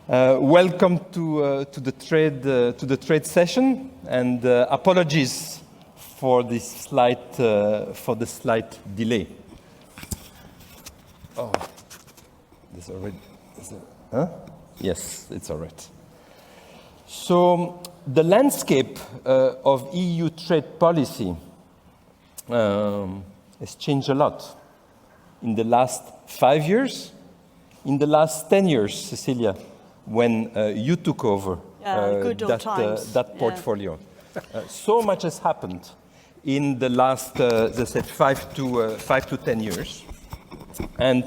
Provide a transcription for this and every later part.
Welcome to the trade session, and apologies for the slight delay. Oh, this already. Yes, it's all right. So the landscape of EU trade policy has changed a lot in the last 5 years, in the last 10 years, Cecilia, when you took over that portfolio. So much has happened in the last, as I said, 5 to 10 years. And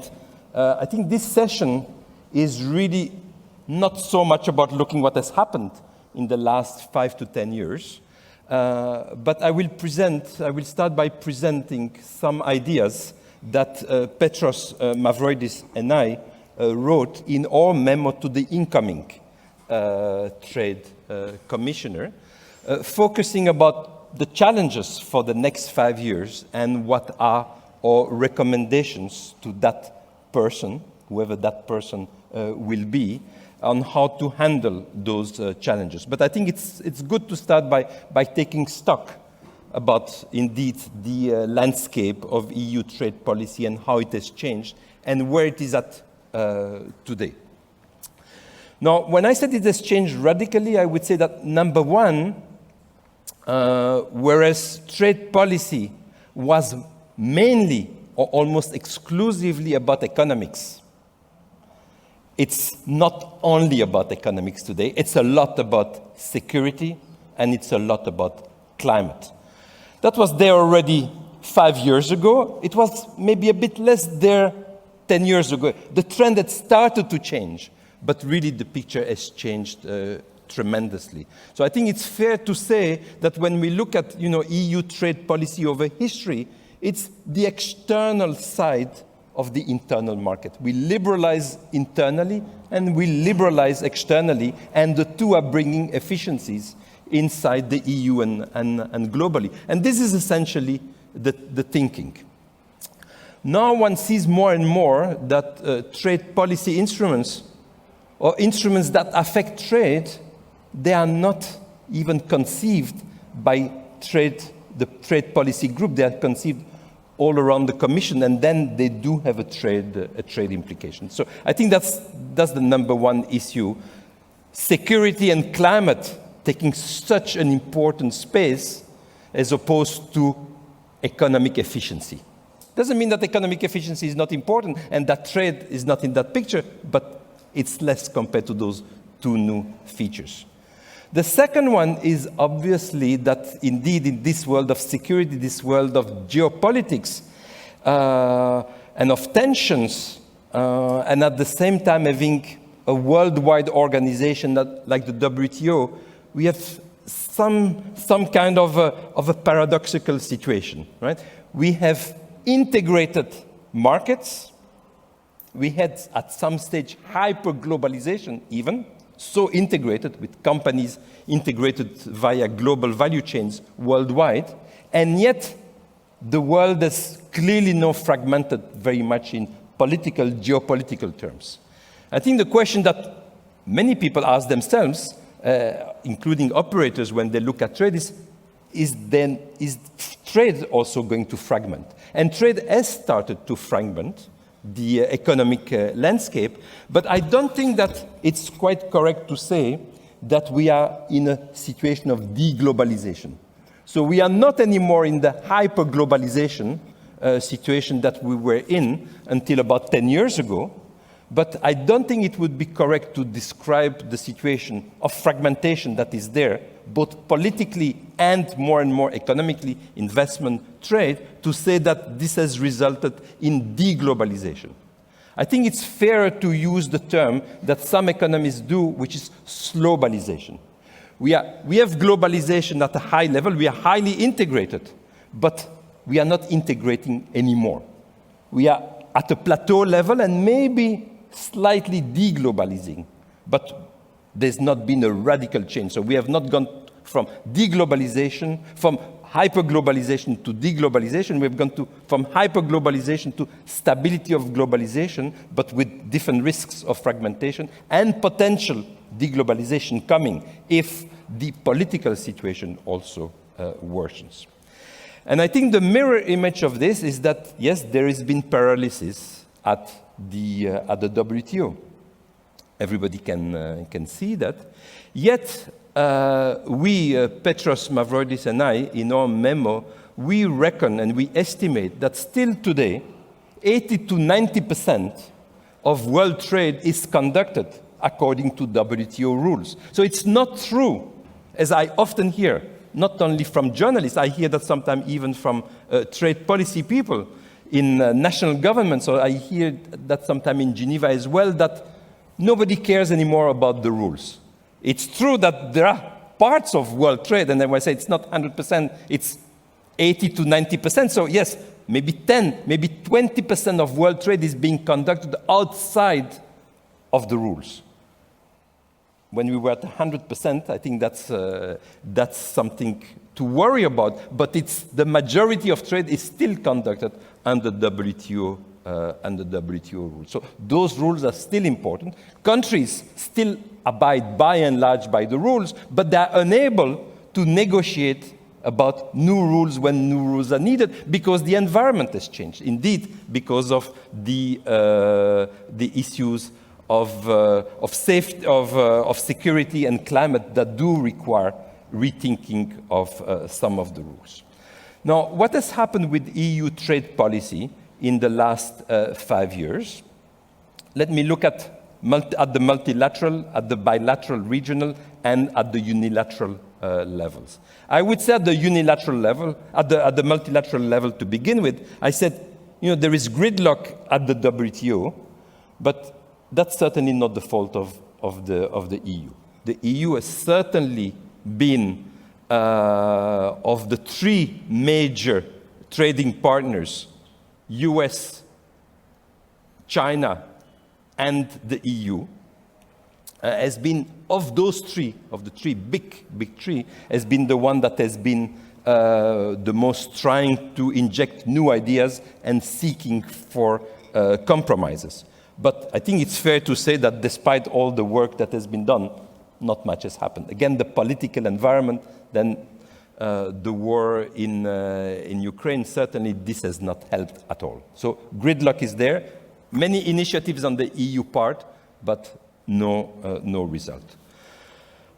I think this session is really not so much about looking what has happened in the last 5 to 10 years, but I will start by presenting some ideas that Petros Mavroidis and I wrote in our memo to the incoming trade commissioner, focusing about the challenges for the next 5 years and what are our recommendations to that person, whoever that person will be, on how to handle those challenges. But I think it's good to start by taking stock about, indeed, the landscape of EU trade policy and how it has changed and where it is at today. Now, when I said it has changed radically, I would say that, number one, whereas trade policy was mainly or almost exclusively about economics, it's not only about economics today. It's a lot about security, and it's a lot about climate. That was there already 5 years ago. It was maybe a bit less there 10 years ago. The trend had started to change, but really the picture has changed tremendously. So I think it's fair to say that when we look at EU trade policy over history, it's the external side of the internal market. We liberalize internally and we liberalize externally, and the two are bringing efficiencies inside the EU and globally. And this is essentially the thinking. Now one sees more and more that trade policy instruments, or instruments that affect trade, they are not even conceived by the trade policy group. They are conceived all around the Commission, and then they do have a trade implication. So I think that's the number one issue. Security and climate taking such an important space as opposed to economic efficiency. Doesn't mean that economic efficiency is not important and that trade is not in that picture, but it's less compared to those two new features. The second one is obviously that indeed in this world of security, this world of geopolitics and of tensions, and at the same time having a worldwide organization like the WTO, we have some kind of a paradoxical situation, right? We have integrated markets. We had at some stage hyper-globalization even, so integrated with companies integrated via global value chains worldwide, and yet the world is clearly now fragmented very much in geopolitical terms. I think the question that many people ask themselves, including operators when they look at trade, is trade also going to fragment? And trade has started to fragment the economic landscape, but I don't think that it's quite correct to say that we are in a situation of deglobalization. So we are not anymore in the hyper-globalization situation that we were in until about 10 years ago, but I don't think it would be correct to describe the situation of fragmentation that is there, both politically and more economically, investment, trade, to say that this has resulted in deglobalization. I think it's fairer to use the term that some economists do, which is slowbalization. We have globalization at a high level. We are highly integrated, but we are not integrating anymore. We are at a plateau level and maybe slightly deglobalizing, but there's not been a radical change. So we have not gone from deglobalization, from hyperglobalization to deglobalization. We've gone from hyperglobalization to stability of globalization, but with different risks of fragmentation and potential deglobalization coming if the political situation also worsens. And I think the mirror image of this is that, yes, there has been paralysis at the WTO. Everybody can see that. Yet, we, Petros Mavroidis and I, in our memo, we reckon and we estimate that still today, 80 to 90% of world trade is conducted according to WTO rules. So it's not true, as I often hear, not only from journalists, I hear that sometimes even from trade policy people in national governments, or I hear that sometimes in Geneva as well, that nobody cares anymore about the rules. It's true that there are parts of world trade, and then I say it's not 100%, it's 80 to 90%. So yes, maybe 10, maybe 20% of world trade is being conducted outside of the rules. When we were at 100%, I think that's something to worry about. But it's the majority of trade is still conducted under WTO rules. So those rules are still important. Countries still abide by and large by the rules, but they are unable to negotiate about new rules when new rules are needed because the environment has changed. Indeed, because of the issues of safety, of security and climate that do require rethinking of some of the rules. Now, what has happened with EU trade policy in the last 5 years? Let me look at the multilateral, at the bilateral, regional, and at the unilateral levels. I would say at the unilateral level, at the multilateral level to begin with, I said, there is gridlock at the WTO, but that's certainly not the fault of the EU. The EU has certainly been, of the three major trading partners, US, China, and the EU, has been, of the three big three, has been the one that has been the most trying to inject new ideas and seeking for compromises. But I think it's fair to say that despite all the work that has been done, not much has happened. Again, the political environment, then the war in Ukraine, certainly this has not helped at all. So gridlock is there. Many initiatives on the EU part, but no result.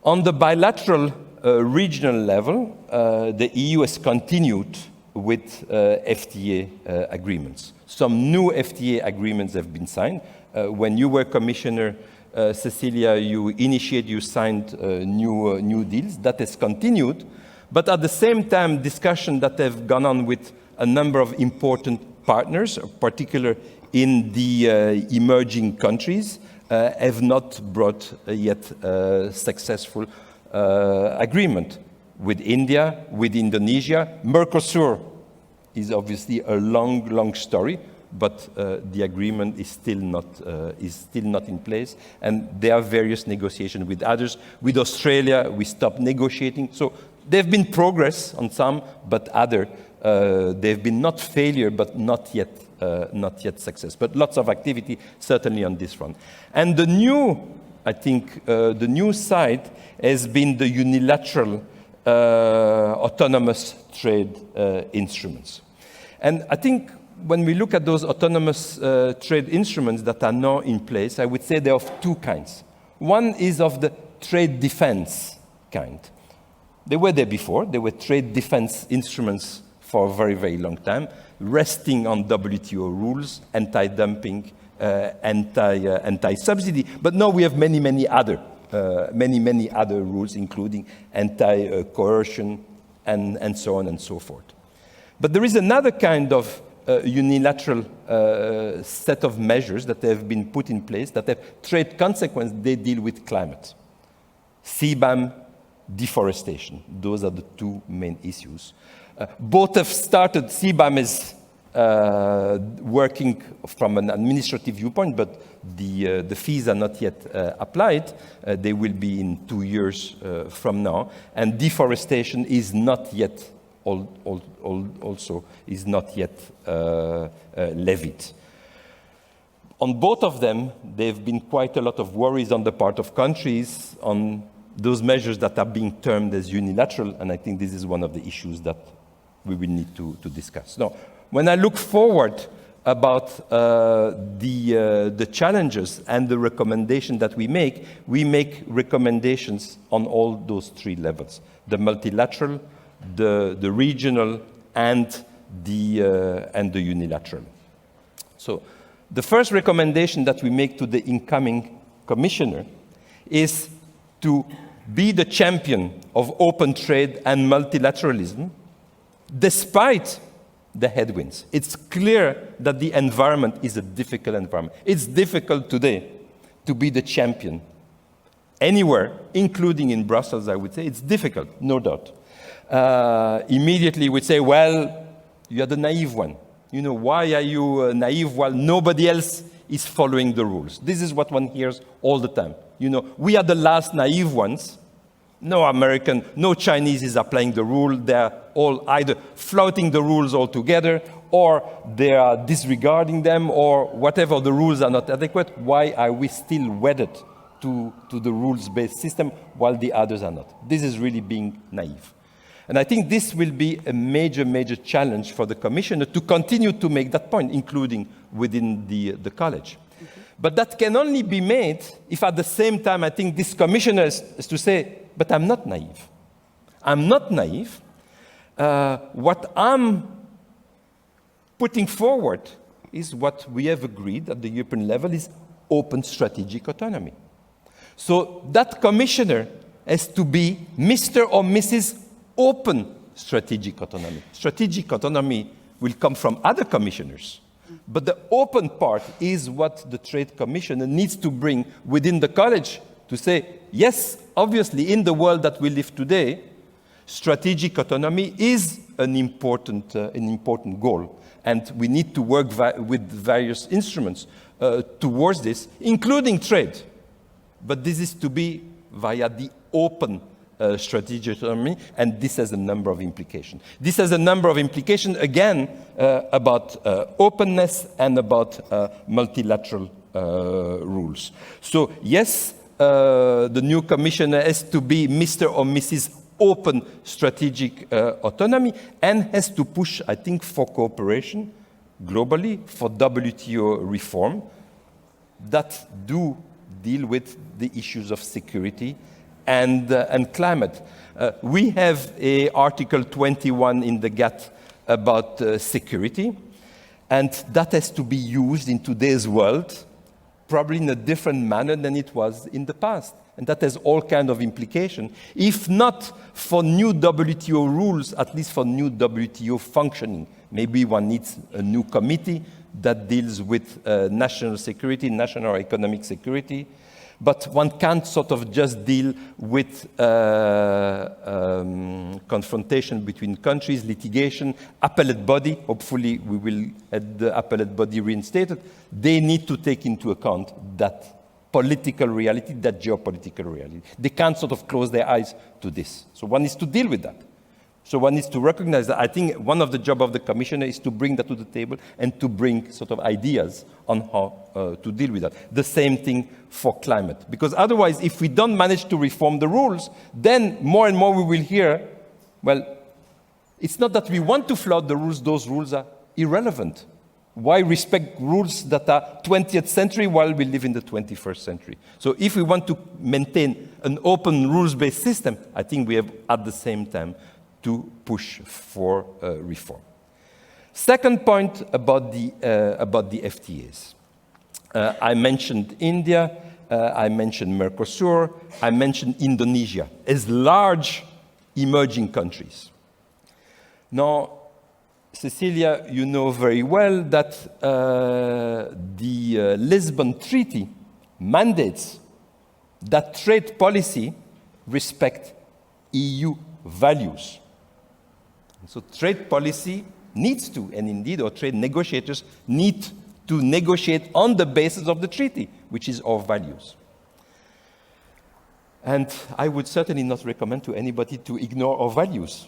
On the bilateral regional level, the EU has continued with FTA agreements. Some new FTA agreements have been signed. When you were Commissioner, Cecilia, you signed new deals. That has continued. But at the same time, discussions that have gone on with a number of important partners, particularly in the emerging countries, have not brought yet a successful agreement with India, with Indonesia. Mercosur is obviously a long story, but the agreement is still not in place. And there are various negotiations with others. With Australia, we stopped negotiating. So there have been progress on some, but other there have been not failure, but not yet success. But lots of activity, certainly on this front. And the new side has been the unilateral autonomous trade instruments. And I think when we look at those autonomous trade instruments that are now in place, I would say they're of two kinds. One is of the trade defense kind. They were there before. They were trade defense instruments for a very long time, resting on WTO rules, anti-dumping, anti-subsidy. But now we have many other rules, including anti-coercion and so on and so forth. But there is another kind of unilateral set of measures that have been put in place that have trade consequences. They deal with climate. CBAM, deforestation. Those are the two main issues. Both have started. CBAM is working from an administrative viewpoint, but the fees are not yet applied. They will be in 2 years from now. And deforestation is not yet also is not yet levied. On both of them, there have been quite a lot of worries on the part of countries on those measures that are being termed as unilateral, and I think this is one of the issues that we will need to discuss. Now, when I look forward about the challenges and the recommendation that we make recommendations on all those three levels: the multilateral, the regional, and the unilateral. So, the first recommendation that we make to the incoming commissioner is to be the champion of open trade and multilateralism, despite the headwinds. It's clear that the environment is a difficult environment. It's difficult today to be the champion anywhere, including in Brussels, I would say. It's difficult, no doubt. Immediately we'd say, well, you're the naive one. You know, why are you naive while nobody else is following the rules? This is what one hears all the time. You know, we are the last naive ones. No American, no Chinese is applying the rule. They're all either flouting the rules altogether, or they are disregarding them, or whatever, the rules are not adequate. Why are we still wedded to the rules-based system while the others are not? This is really being naive. And I think this will be a major, major challenge for the Commissioner to continue to make that point, including within the college. But that can only be made if at the same time I think this Commissioner is to say, but I'm not naive. I'm not naive. What I'm putting forward is what we have agreed at the European level is open strategic autonomy. So that Commissioner has to be Mr. or Mrs. Open strategic autonomy. Strategic autonomy will come from other commissioners. But the open part is what the Trade Commissioner needs to bring within the college to say, yes, obviously, in the world that we live today, strategic autonomy is an important goal. And we need to work with various instruments towards this, including trade. But this is to be via the open strategic autonomy, and this has a number of implications. This has a number of implications, again, about openness and about multilateral rules. So, yes, the new commissioner has to be Mr. or Mrs. Open strategic autonomy and has to push, I think, for cooperation globally, for WTO reform that do deal with the issues of security and climate. We have Article 21 in the GATT about security, and that has to be used in today's world, probably in a different manner than it was in the past. And that has all kinds of implications. If not for new WTO rules, at least for new WTO functioning. Maybe one needs a new committee that deals with national security, national economic security. But one can't sort of just deal with confrontation between countries, litigation, appellate body. Hopefully we will have the appellate body reinstated. They need to take into account that political reality, that geopolitical reality. They can't sort of close their eyes to this. So one needs to deal with that. So one needs to recognize that. I think one of the jobs of the commissioner is to bring that to the table and to bring sort of ideas on how to deal with that. The same thing for climate. Because otherwise, if we don't manage to reform the rules, then more and more we will hear, well, it's not that we want to flout the rules, those rules are irrelevant. Why respect rules that are 20th century while we live in the 21st century? So if we want to maintain an open rules-based system, I think we have at the same time to push for reform. Second point about the FTAs. I mentioned India, I mentioned Mercosur, I mentioned Indonesia as large emerging countries. Now, Cecilia, you know very well that the Lisbon Treaty mandates that trade policy respect EU values. So trade policy needs to, and indeed our trade negotiators need to negotiate on the basis of the treaty, which is our values. And I would certainly not recommend to anybody to ignore our values.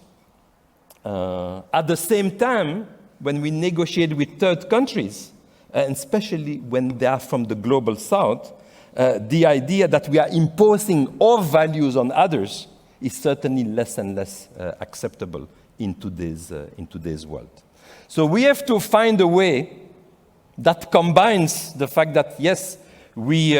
At the same time, when we negotiate with third countries, and especially when they are from the global south, the idea that we are imposing our values on others is certainly less and less acceptable in today's world. So we have to find a way that combines the fact that, yes, we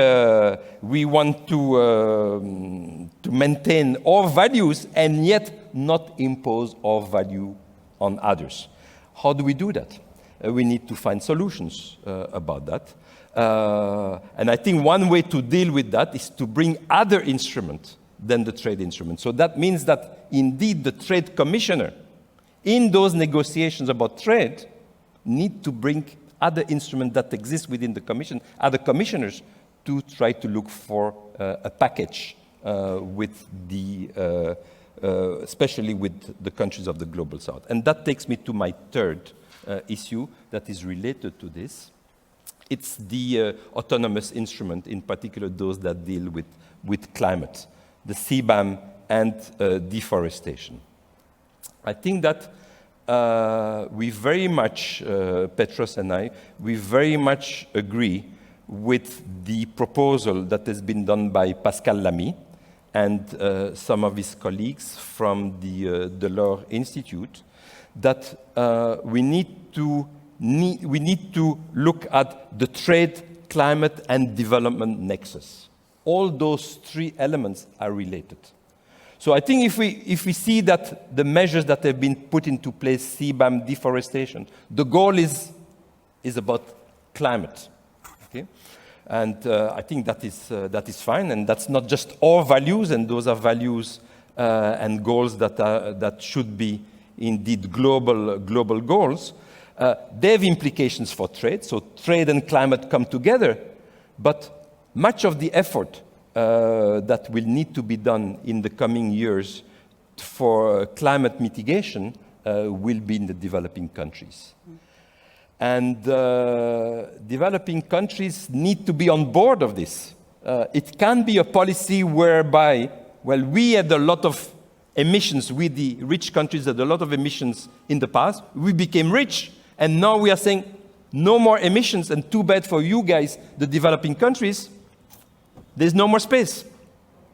want to maintain our values and yet not impose our value on others. How do we do that? We need to find solutions about that. And I think one way to deal with that is to bring other instruments than the trade instrument. So that means that indeed the trade commissioner in those negotiations about trade need to bring other instruments that exist within the Commission, other commissioners, to try to look for a package with the, especially with the countries of the Global South. And that takes me to my third issue that is related to this. It's the autonomous instrument, in particular those that deal with climate, the CBAM and deforestation. I think that we very much, Petros and I, we very much agree with the proposal that has been done by Pascal Lamy and some of his colleagues from the Delors Institute, that we need to look at the trade, climate, and development nexus. All those three elements are related. So I think if we see that the measures that have been put into place, CBAM, deforestation, the goal is about climate. Okay? And I think that is fine, and that's not just our values, and those are values and goals that should be indeed global goals. They have implications for trade, so trade and climate come together, but much of the effort that will need to be done in the coming years for climate mitigation will be in the developing countries. And developing countries need to be on board of this. It can be a policy whereby, well, we had a lot of emissions, we the rich countries had a lot of emissions in the past, we became rich, and now we are saying, no more emissions, and too bad for you guys, the developing countries, there's no more space.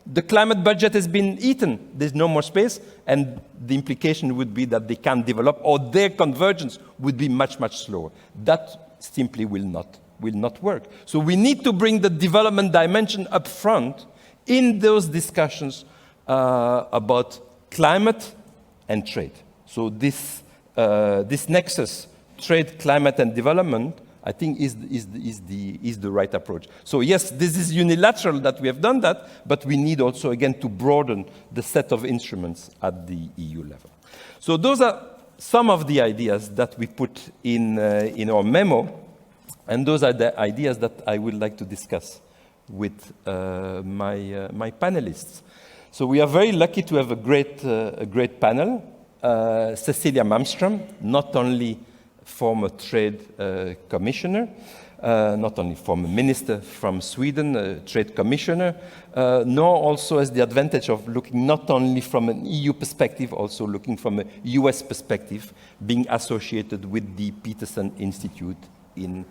The climate budget has been eaten. There's no more space, and the implication would be that they can't develop, or their convergence would be much, much slower. That simply will not work. So we need to bring the development dimension up front in those discussions about climate and trade. So this nexus, trade, climate, and development, I think is the right approach. So yes, this is unilateral that we have done that, but we need also, again, to broaden the set of instruments at the EU level. So those are some of the ideas that we put in our memo, and those are the ideas that I would like to discuss with my panelists. So we are very lucky to have a great panel. Cecilia Malmström, not only former trade commissioner, not only former minister from Sweden, trade commissioner, nor also has the advantage of looking not only from an EU perspective, also looking from a US perspective, being associated with the Peterson Institute in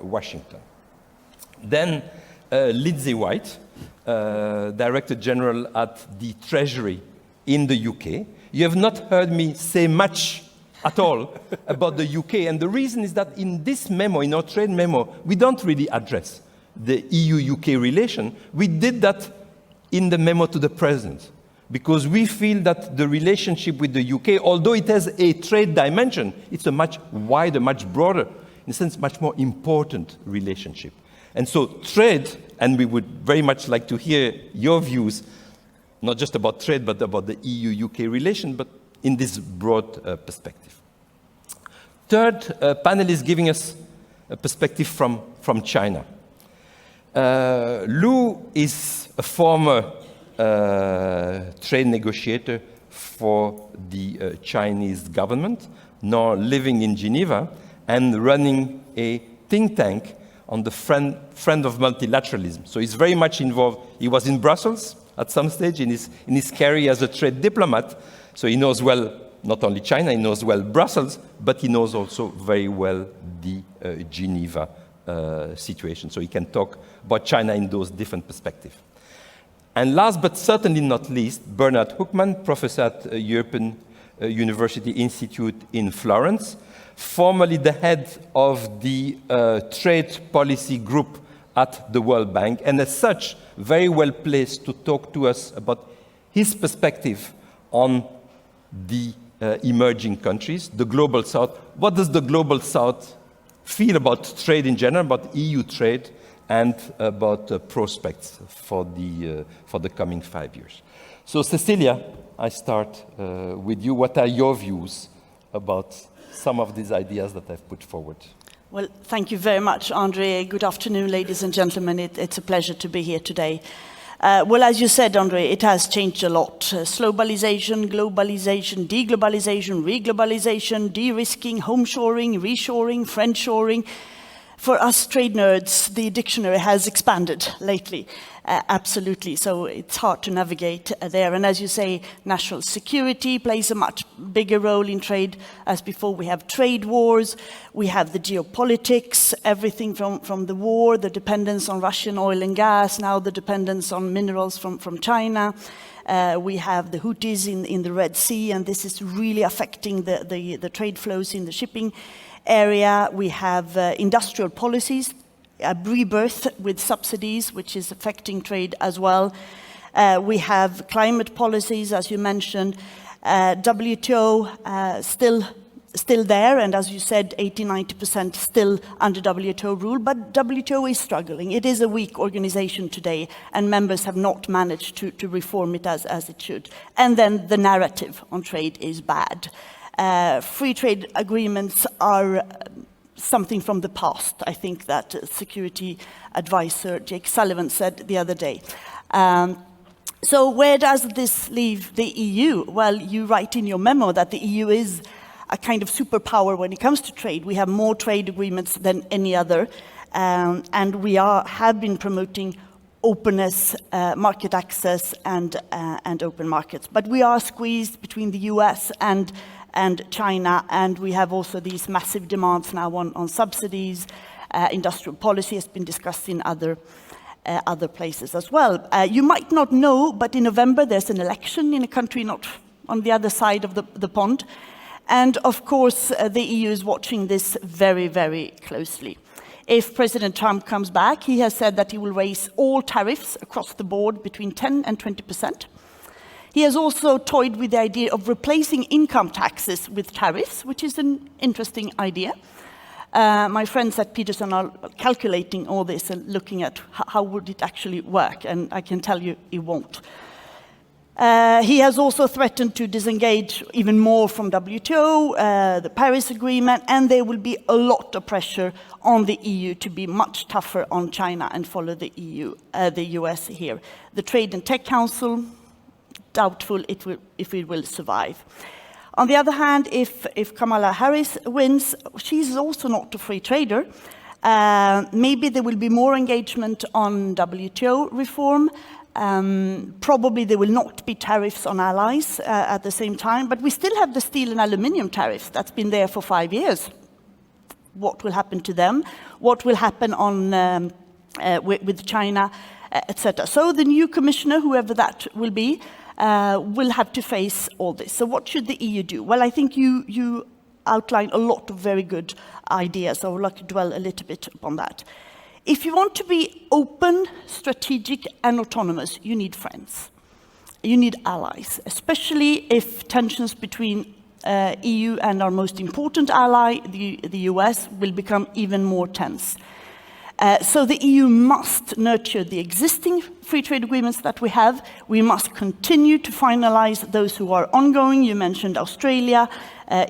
Washington. Then Lindsay White, Director General at the Treasury in the UK. You have not heard me say much at all about the UK, and the reason is that in this memo, in our trade memo, we don't really address the EU-UK relation. We did that in the memo to the President, because we feel that the relationship with the UK, although it has a trade dimension, it's a much wider, much broader, in a sense, much more important relationship. And so trade, and we would very much like to hear your views, not just about trade, but about the EU-UK relation, but in this broad perspective. Third panel is giving us a perspective from China. Lu is a former trade negotiator for the Chinese government, now living in Geneva and running a think tank on the friend of multilateralism. So he's very much involved. He was in Brussels at some stage in his career as a trade diplomat, so he knows well not only China, he knows well Brussels, but he knows also very well the Geneva situation. So he can talk about China in those different perspectives. And last but certainly not least, Bernard Hoekman, professor at European University Institute in Florence, formerly the head of the trade policy group at the World Bank, and as such, very well placed to talk to us about his perspective on the emerging countries, the Global South. What does the Global South feel about trade in general, about EU trade, and about prospects for the coming 5 years? So, Cecilia, I start with you. What are your views about some of these ideas that I've put forward? Well, thank you very much, André. Good afternoon, ladies and gentlemen. It's a pleasure to be here today. Well, as you said, André, it has changed a lot. Slowbalization, globalization, deglobalization, reglobalization, de-risking, homeshoring, reshoring, friendshoring. For us trade nerds, the dictionary has expanded lately, absolutely. So it's hard to navigate there. And as you say, national security plays a much bigger role in trade as before. We have trade wars, we have the geopolitics, everything from the war, the dependence on Russian oil and gas, now the dependence on minerals from China. We have the Houthis in the Red Sea, and this is really affecting the trade flows in the shipping area. We have industrial policies, a rebirth with subsidies, which is affecting trade as well. We have climate policies, as you mentioned. WTO still there, and as you said, 80-90% still under WTO rule, but WTO is struggling. It is a weak organization today, and members have not managed to reform it as it should. And then the narrative on trade is bad. Free trade agreements are something from the past. I think that Security Advisor Jake Sullivan said the other day. So where does this leave the EU? Well, you write in your memo that the EU is a kind of superpower when it comes to trade. We have more trade agreements than any other, and we have been promoting openness, market access, and open markets. But we are squeezed between the US and China, and we have also these massive demands now on subsidies. Industrial policy has been discussed in other places as well. You might not know, but in November there's an election in a country not on the other side of the pond. And of course, the EU is watching this very, very closely. If President Trump comes back, he has said that he will raise all tariffs across the board between 10 and 20%. He has also toyed with the idea of replacing income taxes with tariffs, which is an interesting idea. My friends at Peterson are calculating all this and looking at how would it actually work, and I can tell you it won't. He has also threatened to disengage even more from WTO, the Paris Agreement, and there will be a lot of pressure on the EU to be much tougher on China and follow the US here. The Trade and Tech Council, doubtful if it will survive. On the other hand, if Kamala Harris wins, she's also not a free trader. Maybe there will be more engagement on WTO reform. Probably there will not be tariffs on allies at the same time, but we still have the steel and aluminium tariffs that's been there for 5 years. What will happen to them? What will happen on with China, etc. So the new commissioner, whoever that will be, will have to face all this. So what should the EU do? Well, I think you outlined a lot of very good ideas, so I would like to dwell a little bit upon that. If you want to be open, strategic, and autonomous, you need friends. You need allies, especially if tensions between EU and our most important ally, the US, will become even more tense. So the EU must nurture the existing free trade agreements that we have. We must continue to finalize those who are ongoing. You mentioned Australia.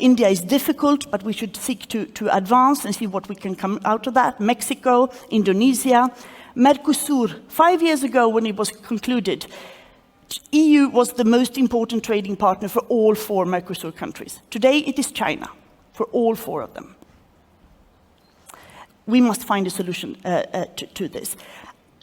India is difficult, but we should seek to advance and see what we can come out of that. Mexico, Indonesia, Mercosur. 5 years ago, when it was concluded, EU was the most important trading partner for all 4 Mercosur countries. Today, it is China for all 4 of them. We must find a solution to this.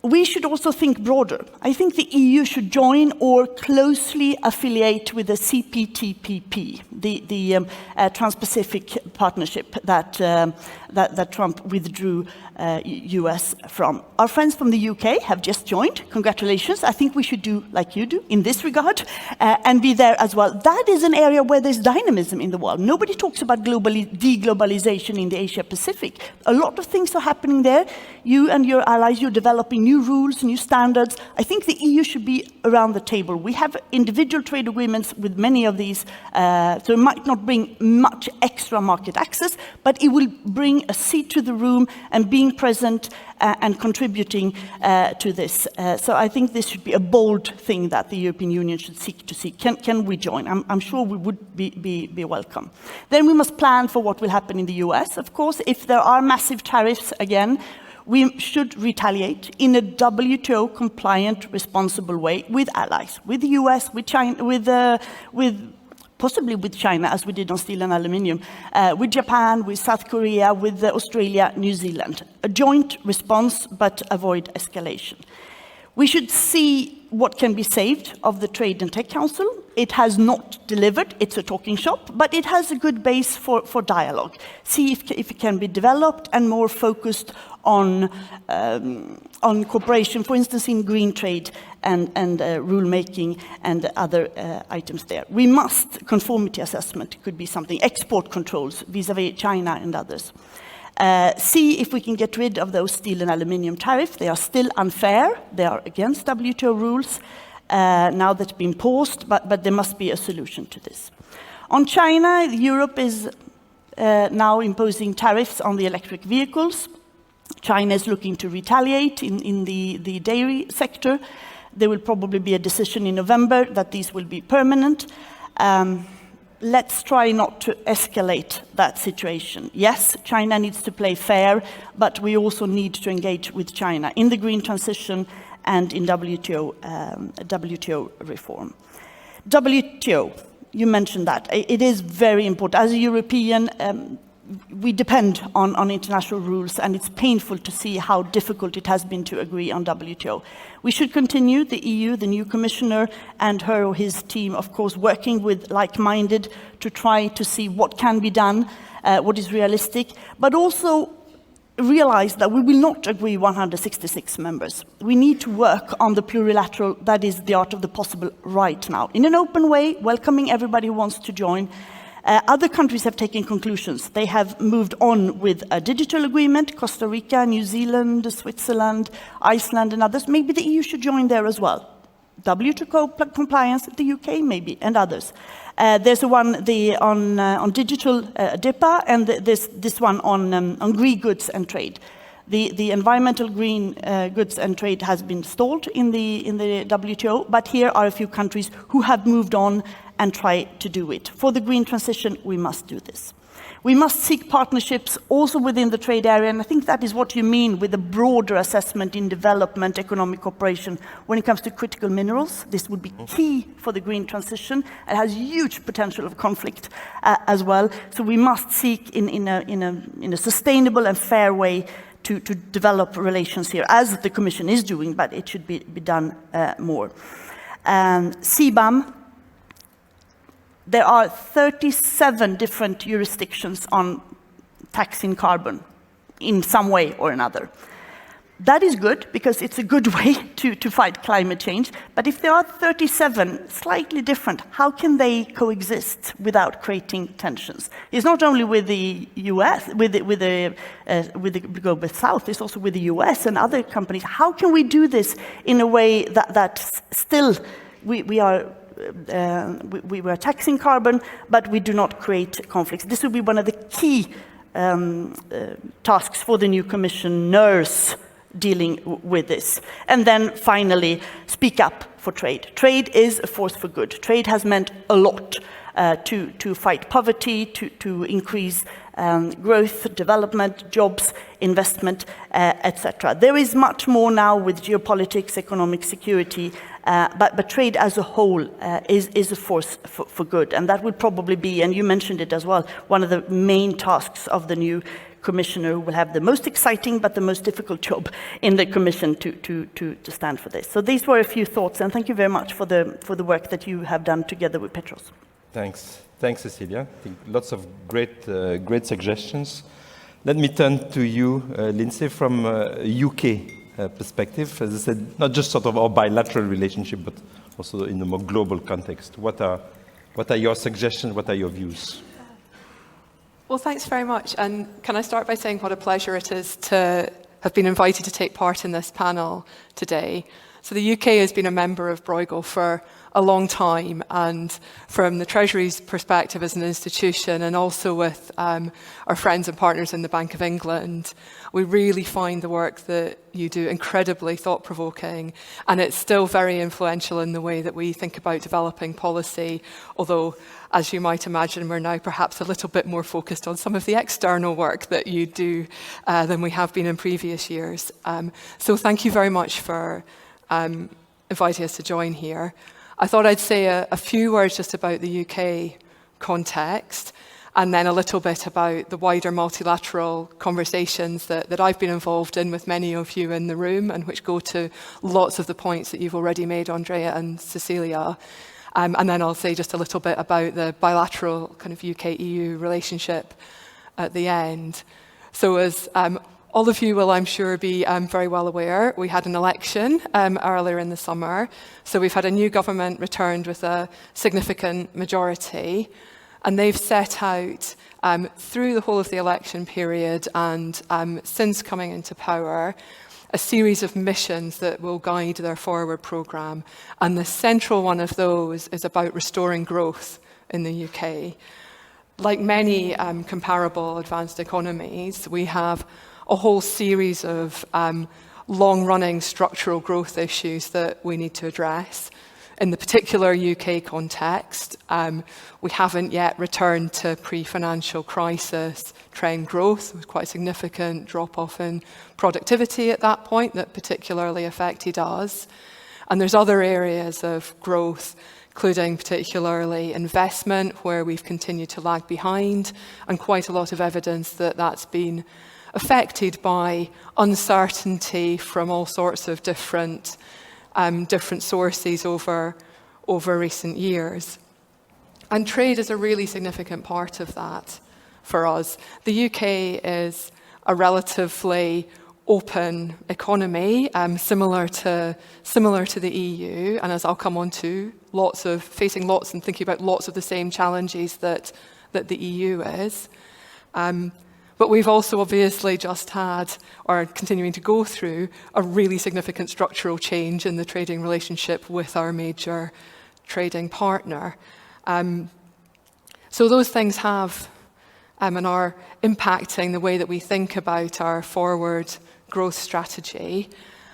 we should also think broader. I think the EU should join or closely affiliate with the CPTPP, the Trans-Pacific Partnership that Trump withdrew US from. Our friends from the UK have just joined. Congratulations. I think we should do like you do in this regard and be there as well. That is an area where there's dynamism in the world. Nobody talks about deglobalization in the Asia-Pacific. A lot of things are happening there. You and your allies, you're developing new rules, new standards. I think the EU should be around the table. We have individual trade agreements with many of these, so it might not bring much extra market access, but it will bring a seat to the room and being present and contributing to this. So I think this should be a bold thing that the European Union should seek to see. Can we join? I'm sure we would be welcome. Then we must plan for what will happen in the US, of course. If there are massive tariffs again, we should retaliate in a WTO-compliant, responsible way with allies, with the US, with China, possibly with China, as we did on steel and aluminium, with Japan, with South Korea, with Australia, New Zealand. A joint response, but avoid escalation. We should see what can be saved of the Trade and Tech Council. It has not delivered, it's a talking shop, but it has a good base for dialogue. See if it can be developed and more focused on cooperation, for instance, in green trade and rulemaking and other items there. We must, conformity assessment could be something, export controls vis-à-vis China and others. See if we can get rid of those steel and aluminium tariffs. They are still unfair. They are against WTO rules. Now that's been paused, but there must be a solution to this. On China, Europe is now imposing tariffs on the electric vehicles. China is looking to retaliate in the dairy sector. There will probably be a decision in November that these will be permanent. Let's try not to escalate that situation. Yes, China needs to play fair, but we also need to engage with China in the green transition and in WTO reform. WTO, you mentioned that. It is very important. As a European, we depend on international rules, and it's painful to see how difficult it has been to agree on WTO. We should continue, the EU, the new commissioner, and her or his team, of course, working with like-minded to try to see what can be done, what is realistic, but also realize that we will not agree 166 members. We need to work on the plurilateral, that is the art of the possible right now, in an open way, welcoming everybody who wants to join. Other countries have taken conclusions. They have moved on with a digital agreement, Costa Rica, New Zealand, Switzerland, Iceland, and others. Maybe the EU should join there as well. WTO compliance, the UK maybe, and others. There's one on digital DIPA, and there's this one on green goods and trade. The environmental green goods and trade has been stalled in the WTO, but here are a few countries who have moved on and try to do it. For the green transition, we must do this. We must seek partnerships also within the trade area, and I think that is what you mean with a broader assessment in development, economic cooperation. When it comes to critical minerals, this would be key for the green transition. It has huge potential of conflict as well. So we must seek in a sustainable and fair way to develop relations here, as the Commission is doing, but it should be done more. CBAM. There are 37 different jurisdictions on taxing carbon in some way or another. That is good, because it's a good way to fight climate change. But if there are 37 slightly different, how can they coexist without creating tensions? It's not only with the US, with the global South, it's also with the US and other companies. How can we do this in a way that still we are taxing carbon, but we do not create conflicts? This will be one of the key tasks for the new commissioners dealing with this. And then finally, speak up for trade. Trade is a force for good. Trade has meant a lot to fight poverty, to increase growth, development, jobs, investment, etc. There is much more now with geopolitics, economic security, but trade as a whole is a force for good. And that would probably be, and you mentioned it as well, one of the main tasks of the new commissioner who will have the most exciting but the most difficult job in the Commission to stand for this. So these were a few thoughts, and thank you very much for the work that you have done together with Petros. Thanks. Thanks, Cecilia. I think lots of great suggestions. Let me turn to you, Lindsay, from a UK perspective. As I said, not just sort of our bilateral relationship, but also in a more global context. What are your suggestions? What are your views? Well, thanks very much. And can I start by saying what a pleasure it is to have been invited to take part in this panel today. So the UK has been a member of Bruegel for a long time, and from the Treasury's perspective as an institution, and also with our friends and partners in the Bank of England, we really find the work that you do incredibly thought-provoking, and it's still very influential in the way that we think about developing policy, although, as you might imagine, we're now perhaps a little bit more focused on some of the external work that you do than we have been in previous years. So thank you very much for inviting us to join here. I thought I'd say a few words just about the UK context, and then a little bit about the wider multilateral conversations that I've been involved in with many of you in the room, and which go to lots of the points that you've already made, Andrea and Cecilia. And then I'll say just a little bit about the bilateral kind of UK-EU relationship at the end. So as all of you will, I'm sure, be very well aware, we had an election earlier in the summer. So we've had a new government returned with a significant majority. And they've set out, through the whole of the election period and since coming into power, a series of missions that will guide their forward programme. And the central one of those is about restoring growth in the UK. Like many comparable advanced economies, we have a whole series of long-running structural growth issues that we need to address. In the particular UK context, we haven't yet returned to pre-financial crisis trend growth. There was quite a significant drop-off in productivity at that point that particularly affected us. And there's other areas of growth, including particularly investment, where we've continued to lag behind, and quite a lot of evidence that that's been affected by uncertainty from all sorts of different sources over recent years. And trade is a really significant part of that for us. The UK is a relatively open economy, similar to the EU, and as I'll come on to, facing lots and thinking about lots of the same challenges that the EU is. But we've also obviously just had, or are continuing to go through, a really significant structural change in the trading relationship with our major trading partner. So those things have and are impacting the way that we think about our forward growth strategy.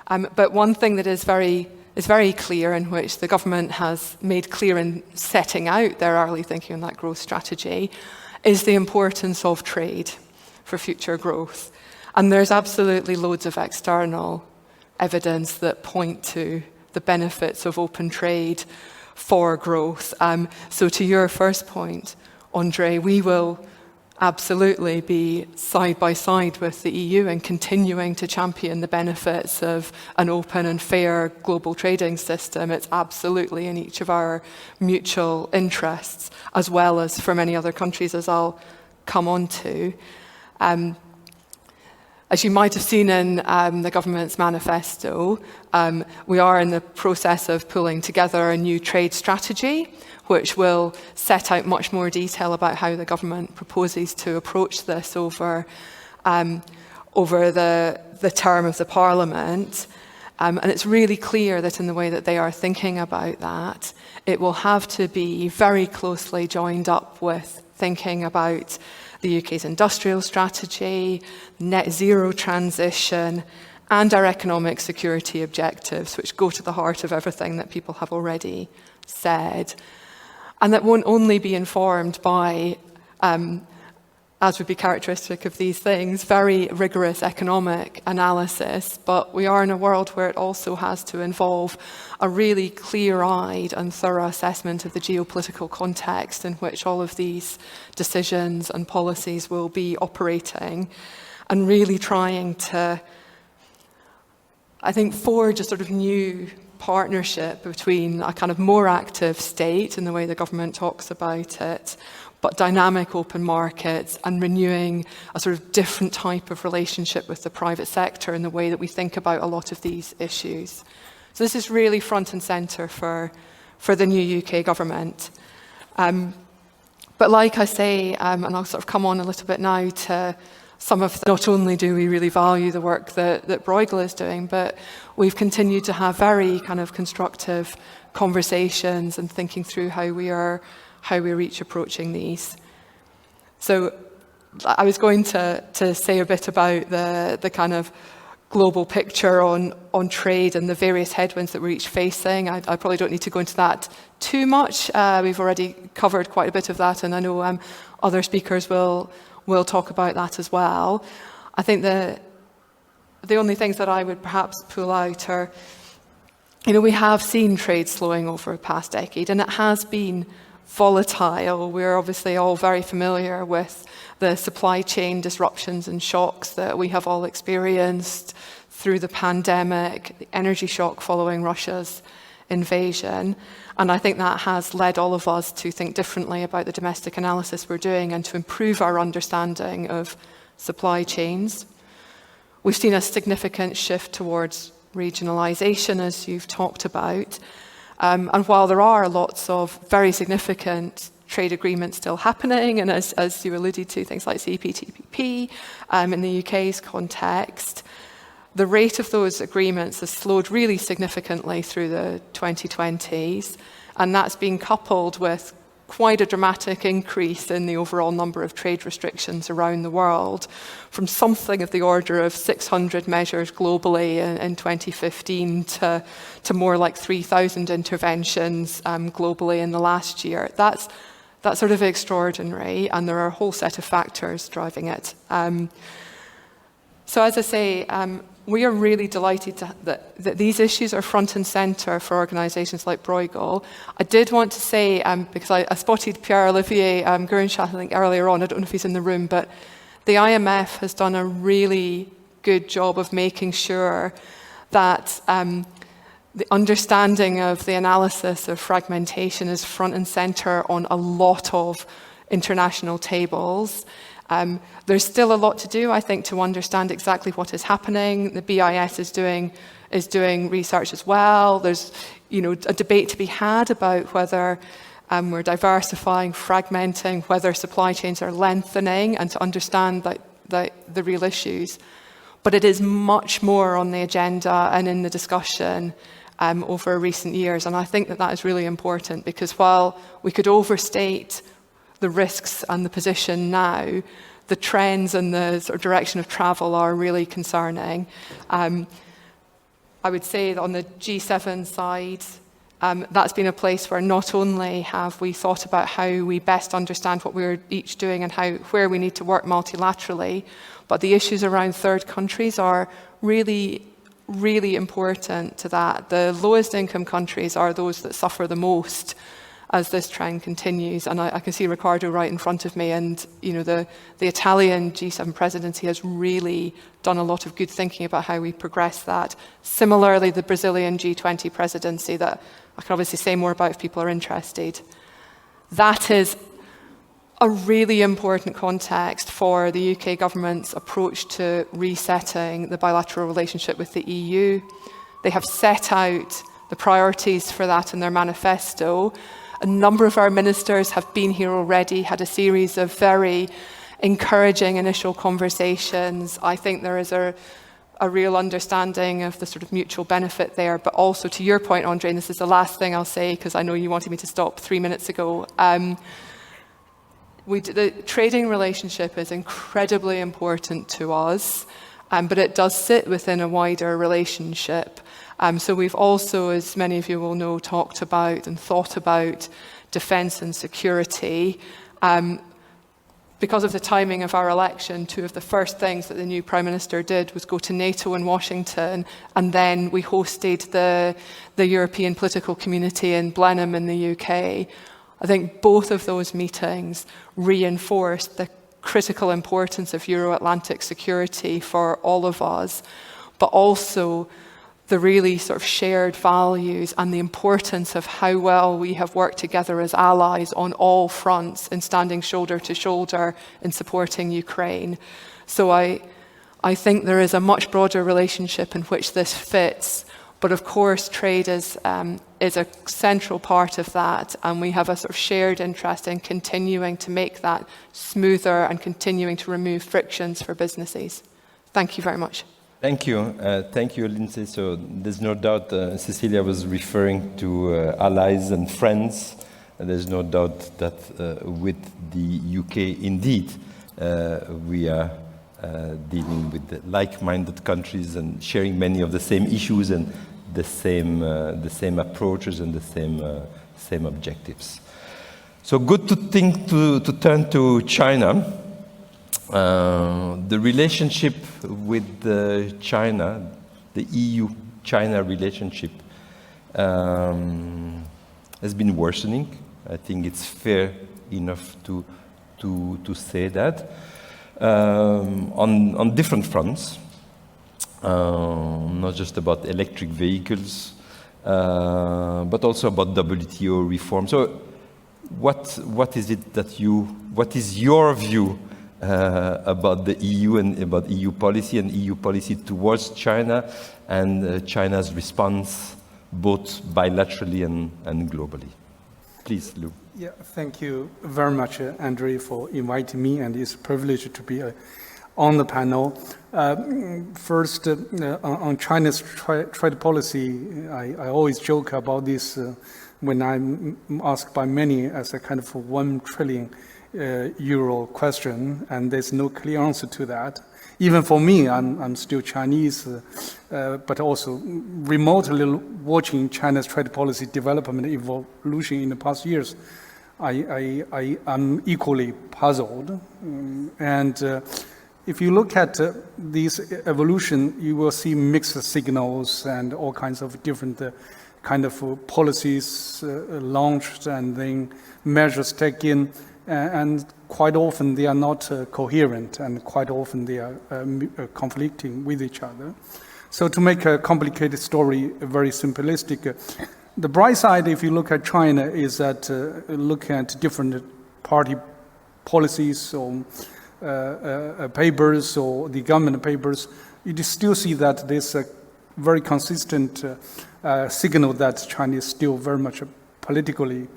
But one thing that is very clear, in which the government has made clear in setting out their early thinking on that growth strategy, is the importance of trade for future growth. And there's absolutely loads of external evidence that point to the benefits of open trade for growth. So to your first point, Andre, we will absolutely be side by side with the EU and continuing to champion the benefits of an open and fair global trading system. It's absolutely in each of our mutual interests, as well as for many other countries, as I'll come on to. As you might have seen in the government's manifesto, we are in the process of pulling together a new trade strategy, which will set out much more detail about how the government proposes to approach this over the term of the Parliament. And it's really clear that in the way that they are thinking about that, it will have to be very closely joined up with thinking about the UK's industrial strategy, net zero transition, and our economic security objectives, which go to the heart of everything that people have already said. And that won't only be informed by, as would be characteristic of these things, very rigorous economic analysis, but we are in a world where it also has to involve a really clear-eyed and thorough assessment of the geopolitical context in which all of these decisions and policies will be operating. and really trying to, I think, forge a sort of new partnership between a kind of more active state in the way the government talks about it, but dynamic open markets, and renewing a sort of different type of relationship with the private sector in the way that we think about a lot of these issues. So this is really front and centre for the new UK government. But like I say, and I'll sort of come on a little bit now to some of not only do we really value the work that Bruegel is doing, but we've continued to have very kind of constructive conversations and thinking through how we're each approaching these. So I was going to say a bit about the kind of global picture on trade and the various headwinds that we're each facing. I probably don't need to go into that too much. We've already covered quite a bit of that, and I know other speakers will talk about that as well. I think the only things that I would perhaps pull out are, we have seen trade slowing over the past decade, and it has been volatile. We're obviously all very familiar with the supply chain disruptions and shocks that we have all experienced through the pandemic, the energy shock following Russia's invasion. And I think that has led all of us to think differently about the domestic analysis we're doing and to improve our understanding of supply chains. We've seen a significant shift towards regionalisation, as you've talked about. And while there are lots of very significant trade agreements still happening, and as you alluded to, things like CPTPP in the UK's context, the rate of those agreements has slowed really significantly through the 2020s, and that's been coupled with quite a dramatic increase in the overall number of trade restrictions around the world, from something of the order of 600 measures globally in 2015 to more like 3,000 interventions globally in the last year. That's sort of extraordinary, and there are a whole set of factors driving it. So as I say, we are really delighted that these issues are front and centre for organisations like Bruegel. I did want to say, because I spotted Pierre-Olivier Gurinchat, I think, earlier on, I don't know if he's in the room, but the IMF has done a really good job of making sure that the understanding of the analysis of fragmentation is front and centre on a lot of international tables. There's still a lot to do, I think, to understand exactly what is happening. The BIS is doing research as well. There's, a debate to be had about whether we're diversifying, fragmenting, whether supply chains are lengthening, and to understand the real issues. But it is much more on the agenda and in the discussion over recent years, and I think that is really important, because while we could overstate the risks and the position now, the trends and the sort of direction of travel are really concerning. I would say that on the G7 side, that's been a place where not only have we thought about how we best understand what we're each doing and where we need to work multilaterally, but the issues around third countries are really, really important to that. The lowest income countries are those that suffer the most as this trend continues. And I can see Riccardo right in front of me, and the Italian G7 presidency has really done a lot of good thinking about how we progress that. Similarly, the Brazilian G20 presidency, that I can obviously say more about if people are interested. That is a really important context for the UK government's approach to resetting the bilateral relationship with the EU. They have set out the priorities for that in their manifesto. A number of our ministers have been here already, had a series of very encouraging initial conversations. I think there is a real understanding of the sort of mutual benefit there, but also to your point, Andre, and this is the last thing I'll say because I know you wanted me to stop 3 minutes ago. The trading relationship is incredibly important to us, but it does sit within a wider relationship. So we've also, as many of you will know, talked about and thought about defence and security. Because of the timing of our election, two of the first things that the new Prime Minister did was go to NATO in Washington, and then we hosted the European political community in Blenheim in the UK. I think both of those meetings reinforced the critical importance of Euro-Atlantic security for all of us, but also the really sort of shared values and the importance of how well we have worked together as allies on all fronts in standing shoulder to shoulder in supporting Ukraine. So I think there is a much broader relationship in which this fits, but of course trade is a central part of that, and we have a sort of shared interest in continuing to make that smoother and continuing to remove frictions for businesses. Thank you very much. Thank you. Thank you, Lindsay. So there's no doubt Cecilia was referring to allies and friends. And there's no doubt that with the UK, indeed, we are dealing with the like-minded countries and sharing many of the same issues and the same approaches and the same objectives. So good to turn to China. The relationship with China, the EU-China relationship, has been worsening. I think it's fair enough to say that on different fronts, not just about electric vehicles, but also about WTO reform. So, what is it that what is your view about the EU and about EU policy and EU policy towards China and China's response both bilaterally and globally? Please, Lou. Yeah, thank you very much, Andre, for inviting me, and it's a privilege to be on the panel. First, on China's trade policy, I always joke about this when I'm asked by many as a kind of €1 trillion euro question, and there's no clear answer to that. Even for me, I'm still Chinese, but also remotely watching China's trade policy development evolution in the past years. I'm equally puzzled. And if you look at this evolution, you will see mixed signals and all kinds of different kind of policies launched and then measures taken. And quite often they are not coherent, and quite often they are conflicting with each other. So to make a complicated story very simplistic, the bright side, if you look at China, is that looking at different party policies or papers or the government papers, you still see that there's a very consistent signal that China is still very much politically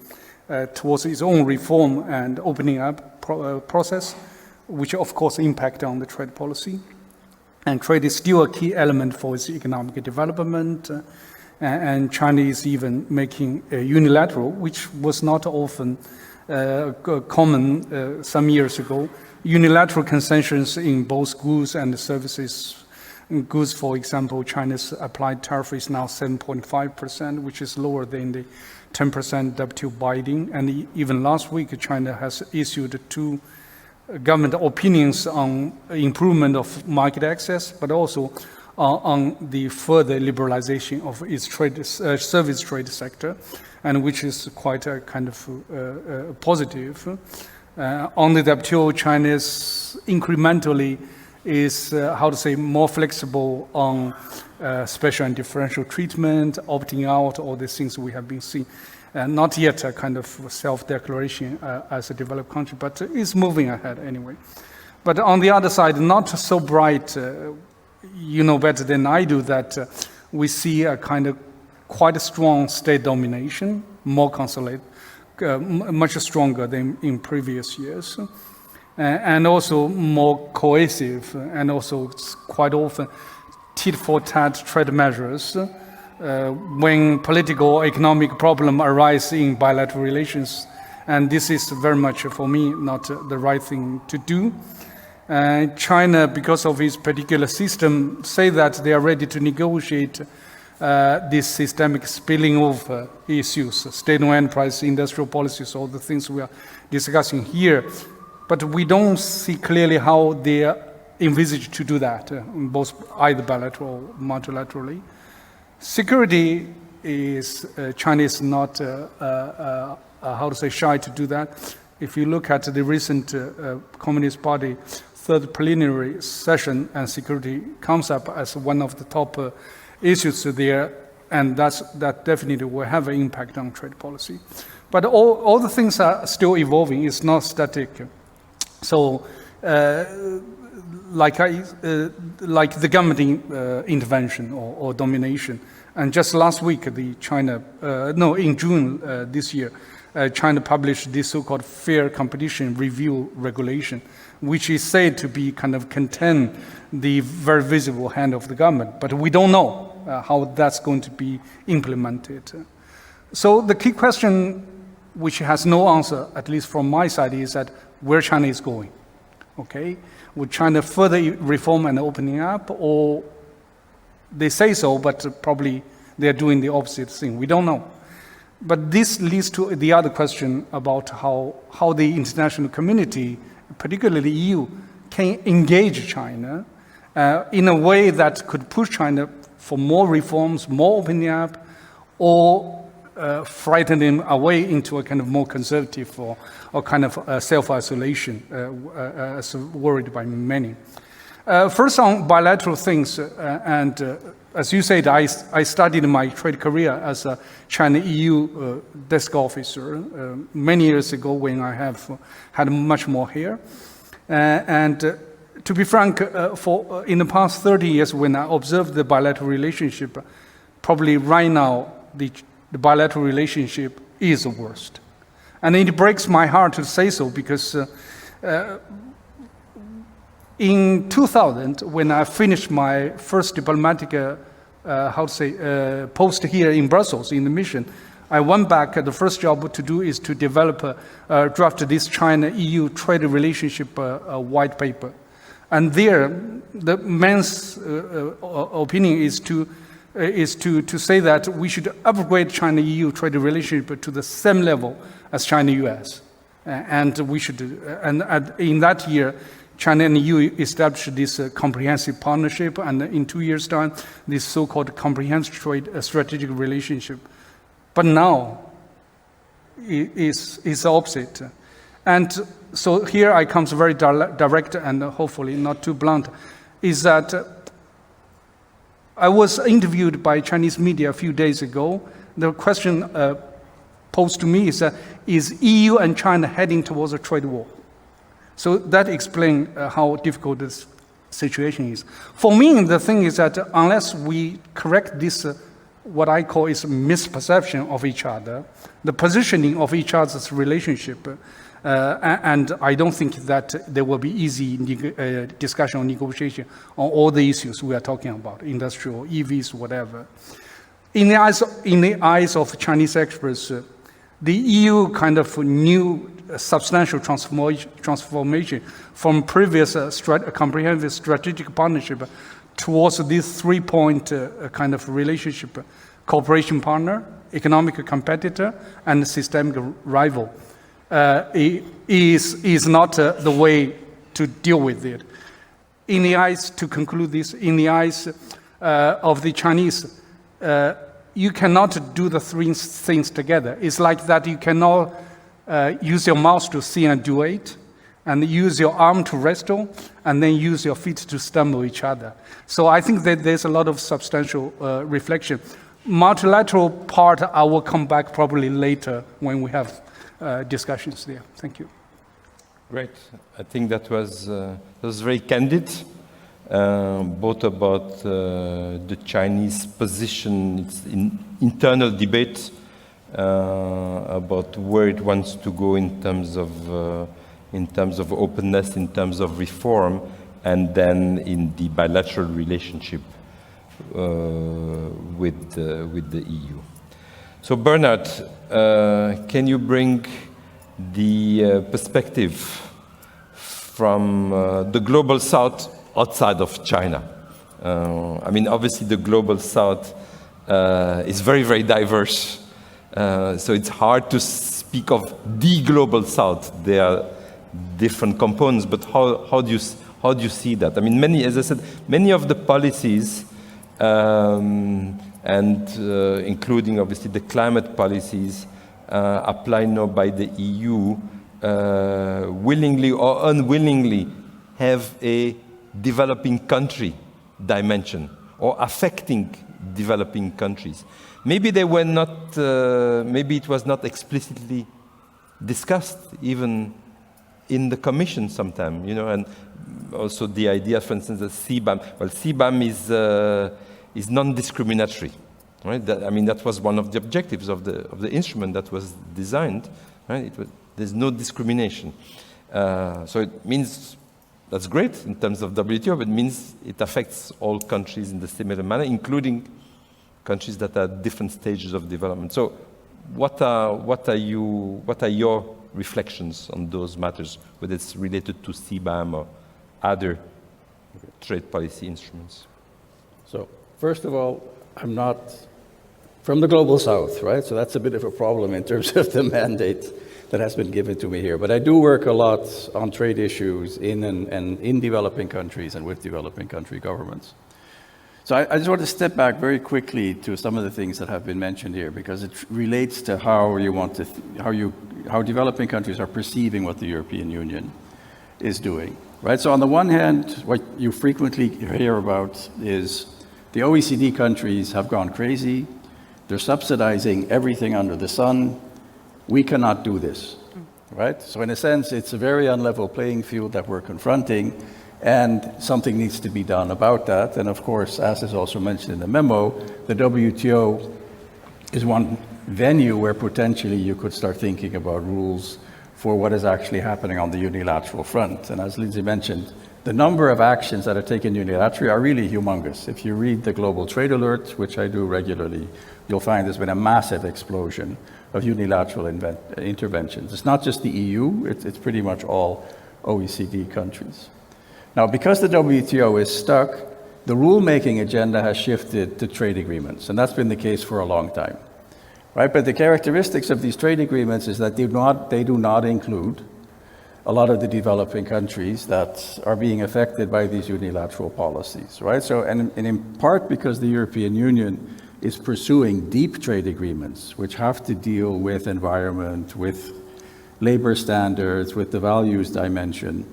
towards its own reform and opening up process, which of course impact on the trade policy. And trade is still a key element for its economic development. And China is even making unilateral, which was not often common some years ago, unilateral concessions in both goods and services. In goods, for example, China's applied tariff is now 7.5%, which is lower than the 10% WTO binding. And even last week, China has issued 2 government opinions on improvement of market access, but also on the further liberalization of its trade, service trade sector, and which is quite a kind of positive. On the WTO, China's incrementally is, more flexible on special and differential treatment, opting out, all these things we have been seeing. Not yet a kind of self-declaration as a developed country, but it's moving ahead anyway. But on the other side, not so bright, you know better than I do that we see a kind of quite a strong state domination, more consolidated, much stronger than in previous years. And also more cohesive, and also quite often tit-for-tat trade measures when political or economic problems arise in bilateral relations. And this is very much, for me, not the right thing to do. China, because of its particular system, say that they are ready to negotiate these systemic spilling over issues, state-owned enterprise, industrial policies, all the things we are discussing here. But we don't see clearly how they are envisaged to do that, both either bilateral or multilaterally. Security is, China is not, shy to do that. If you look at the recent Communist Party third preliminary session, and security comes up as one of the top issues there, and that definitely will have an impact on trade policy. But all the things are still evolving. It's not static. So, like the government intervention or domination. And just last week, in June this year, China published this so-called Fair Competition Review Regulation, which is said to be kind of contain the very visible hand of the government. But we don't know how that's going to be implemented. So the key question, which has no answer, at least from my side, is that where China is going. Okay, would China further reform and opening up, or they say so, but probably they're doing the opposite thing. We don't know. But this leads to the other question about how the international community, particularly EU, can engage China in a way that could push China for more reforms, more opening up, or frighten them away into a kind of more conservative or kind of self-isolation, as worried by many. First on bilateral things, as you said, I studied my trade career as a China-EU desk officer many years ago when I have had much more hair. To be frank, in the past 30 years when I observed the bilateral relationship, probably right now the bilateral relationship is the worst. And it breaks my heart to say so because in 2000, when I finished my first diplomatic, post here in Brussels in the mission, I went back. The first job to do is to develop, draft this China-EU trade relationship white paper. And there, the man's opinion is to say that we should upgrade China-EU trade relationship to the same level as China-US. And we should, in that year, China and EU established this comprehensive partnership, and in 2 years' time, this so-called comprehensive trade strategic relationship. But now, it's the opposite. And so here I comes very direct and hopefully not too blunt, is that I was interviewed by Chinese media a few days ago. The question posed to me is EU and China heading towards a trade war? So that explains how difficult this situation is. For me, the thing is that unless we correct this, what I call is misperception of each other, the positioning of each other's relationship, and I don't think that there will be easy discussion or negotiation on all the issues we are talking about, industrial, EVs, whatever. In the eyes of Chinese experts, the EU kind of new substantial transformation from previous comprehensive strategic partnership towards this three-point kind of relationship: cooperation partner, economic competitor, and systemic rival. Is not the way to deal with it. In the eyes, to conclude this, in the eyes of the Chinese, you cannot do the three things together. It's like that you cannot use your mouth to see and do it, and use your arm to wrestle, and then use your feet to stumble each other. So I think that there's a lot of substantial reflection. Multilateral part, I will come back probably later when we have discussions there. Thank you. Great. I think that was very candid, both about the Chinese position, its internal debate about where it wants to go in terms of openness, in terms of reform, and then in the bilateral relationship with the EU. So Bernard, can you bring the perspective from the global south outside of China? I mean, obviously the global south is very, very diverse. So it's hard to speak of the global south. There are different components, but how do you see that? I mean, as I said, many of the policies and including obviously the climate policies apply now by the EU willingly or unwillingly have a developing country dimension or affecting developing countries. Maybe they were not, maybe it was not explicitly discussed even in the Commission sometime, you know, and also the idea, for instance, that CBAM, well, CBAM is non-discriminatory, right? That, I mean, that was one of the objectives of the instrument that was designed, right? There's no discrimination. So it means, that's great in terms of WTO, but it means it affects all countries in the similar manner, including countries that are at different stages of development. So what are your reflections on those matters, whether it's related to CBAM or other trade policy instruments? So, first of all, I'm not from the global south, right? So that's a bit of a problem in terms of the mandate that has been given to me here. But I do work a lot on trade issues in developing countries and with developing country governments. So I just want to step back very quickly to some of the things that have been mentioned here, because it relates to how how developing countries are perceiving what the European Union is doing, right? So on the one hand, what you frequently hear about is the OECD countries have gone crazy. They're subsidizing everything under the sun. We cannot do this, right? So in a sense, it's a very unlevel playing field that we're confronting, and something needs to be done about that. And of course, as is also mentioned in the memo, the WTO is one venue where potentially you could start thinking about rules for what is actually happening on the unilateral front. And as Lindsay mentioned, the number of actions that are taken unilaterally are really humongous. If you read the Global Trade Alert, which I do regularly, you'll find there's been a massive explosion of unilateral interventions. It's not just the EU, it's pretty much all OECD countries. Now, because the WTO is stuck, the rulemaking agenda has shifted to trade agreements, and that's been the case for a long time, right? But the characteristics of these trade agreements is that they do not include a lot of the developing countries that are being affected by these unilateral policies, right? So, and in part because the European Union is pursuing deep trade agreements, which have to deal with environment, with labor standards, with the values dimension,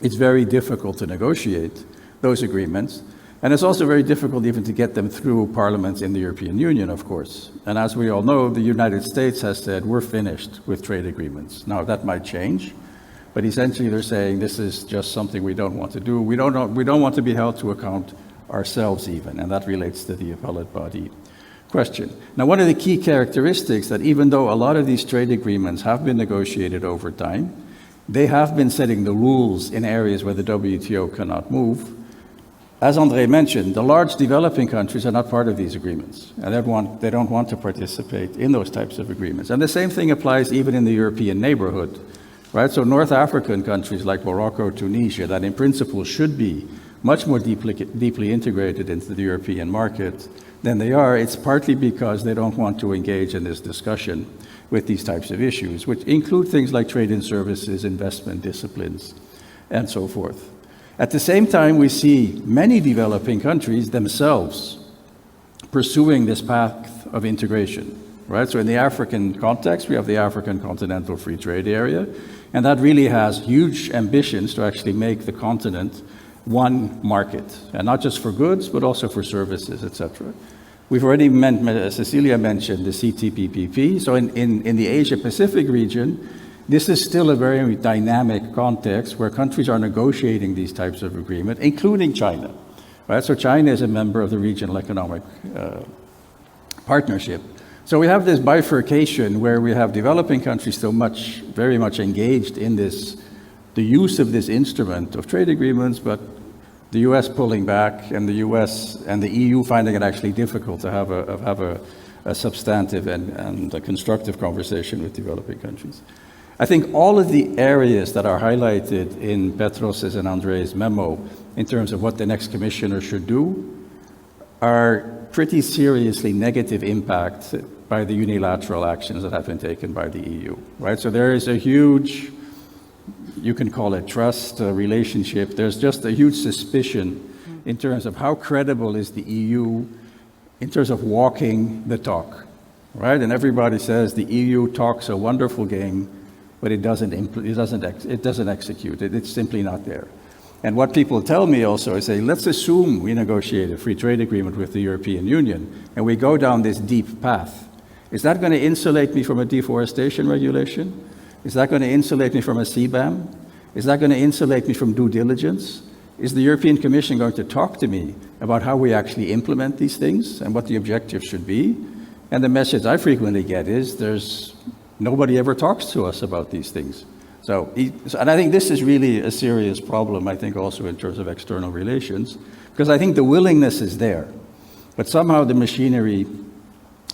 it's very difficult to negotiate those agreements. And it's also very difficult even to get them through parliaments in the European Union, of course. And as we all know, the United States has said, we're finished with trade agreements. Now, that might change, but essentially they're saying this is just something we don't want to do. We don't want to be held to account ourselves even, and that relates to the appellate body question. Now, one of the key characteristics that even though a lot of these trade agreements have been negotiated over time, they have been setting the rules in areas where the WTO cannot move. As André mentioned, the large developing countries are not part of these agreements, and they don't want to participate in those types of agreements. And the same thing applies even in the European neighborhood, right? So North African countries like Morocco, Tunisia, that in principle should be much more deeply integrated into the European market than they are, it's partly because they don't want to engage in this discussion with these types of issues, which include things like trade in services, investment disciplines, and so forth. At the same time, we see many developing countries themselves pursuing this path of integration, right? So in the African context, we have the African Continental Free Trade Area, and that really has huge ambitions to actually make the continent one market, and not just for goods, but also for services, etc. We've already, Cecilia mentioned the CTPPP. So in the Asia-Pacific region, this is still a very dynamic context where countries are negotiating these types of agreements, including China, right? So China is a member of the Regional Economic Partnership. So we have this bifurcation where we have developing countries still very much engaged in the use of this instrument of trade agreements, but the US pulling back, and the US and the EU finding it actually difficult to have a substantive and a constructive conversation with developing countries. I think all of the areas that are highlighted in Petros's and André's memo in terms of what the next commissioner should do are pretty seriously negative impact by the unilateral actions that have been taken by the EU, right? So there is a huge, you can call it trust relationship. There's just a huge suspicion in terms of how credible is the EU in terms of walking the talk, right? And everybody says the EU talks a wonderful game, but it doesn't execute. It's simply not there. And what people tell me also is, say, let's assume we negotiate a free trade agreement with the European Union, and we go down this deep path. Is that going to insulate me from a deforestation regulation? Is that going to insulate me from a CBAM? Is that going to insulate me from due diligence? Is the European Commission going to talk to me about how we actually implement these things and what the objectives should be? And the message I frequently get is nobody ever talks to us about these things. And I think this is really a serious problem, I think also in terms of external relations, because I think the willingness is there, but somehow the machinery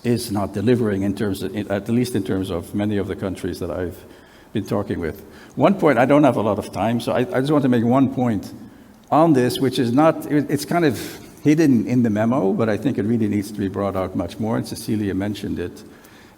is not delivering in terms of, at least in terms of many of the countries that I've been talking with. One point, I don't have a lot of time, so I just want to make one point on this, which is not, it's kind of hidden in the memo, but I think it really needs to be brought out much more, and Cecilia mentioned it,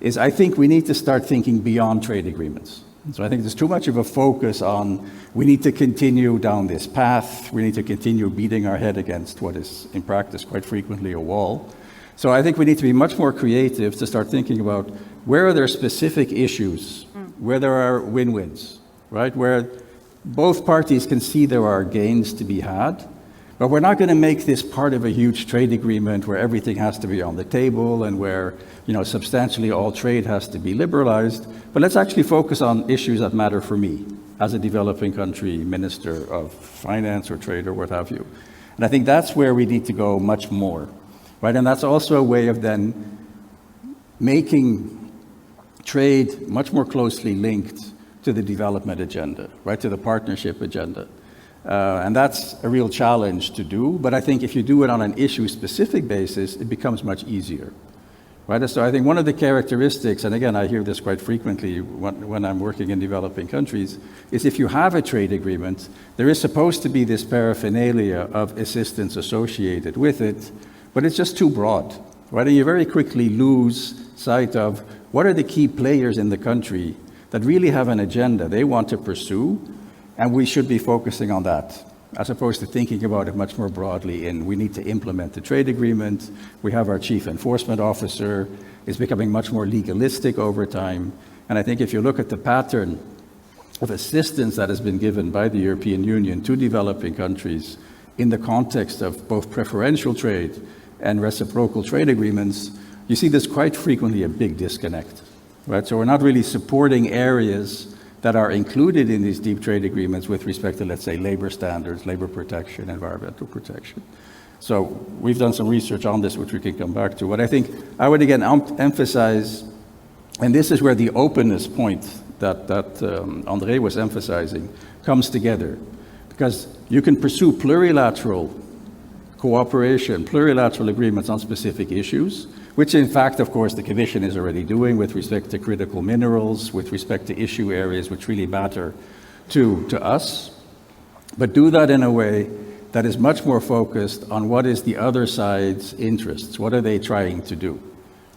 is I think we need to start thinking beyond trade agreements. So I think there's too much of a focus on we need to continue down this path, we need to continue beating our head against what is in practice quite frequently a wall. So I think we need to be much more creative to start thinking about where are there specific issues, where there are win-wins, right? Where both parties can see there are gains to be had, but we're not going to make this part of a huge trade agreement where everything has to be on the table and where, substantially all trade has to be liberalized. But let's actually focus on issues that matter for me as a developing country minister of finance or trade or what have you. And I think that's where we need to go much more, right? And that's also a way of then making trade much more closely linked to the development agenda, right? To the partnership agenda. And that's a real challenge to do, but I think if you do it on an issue-specific basis, it becomes much easier, right? So I think one of the characteristics, and again, I hear this quite frequently when I'm working in developing countries, is if you have a trade agreement, there is supposed to be this paraphernalia of assistance associated with it, but it's just too broad, right? And you very quickly lose sight of what are the key players in the country that really have an agenda they want to pursue, and we should be focusing on that, as opposed to thinking about it much more broadly in we need to implement the trade agreement, we have our chief enforcement officer, it's becoming much more legalistic over time. And I think if you look at the pattern of assistance that has been given by the European Union to developing countries in the context of both preferential trade and reciprocal trade agreements, you see there's quite frequently a big disconnect, right? So we're not really supporting areas that are included in these deep trade agreements with respect to, let's say, labor standards, labor protection, environmental protection. So we've done some research on this, which we can come back to. But I think I would again emphasize, and this is where the openness point that André was emphasizing comes together, because you can pursue plurilateral cooperation, plurilateral agreements on specific issues, which in fact, of course, the Commission is already doing with respect to critical minerals, with respect to issue areas which really matter to us, but do that in a way that is much more focused on what is the other side's interests, what are they trying to do,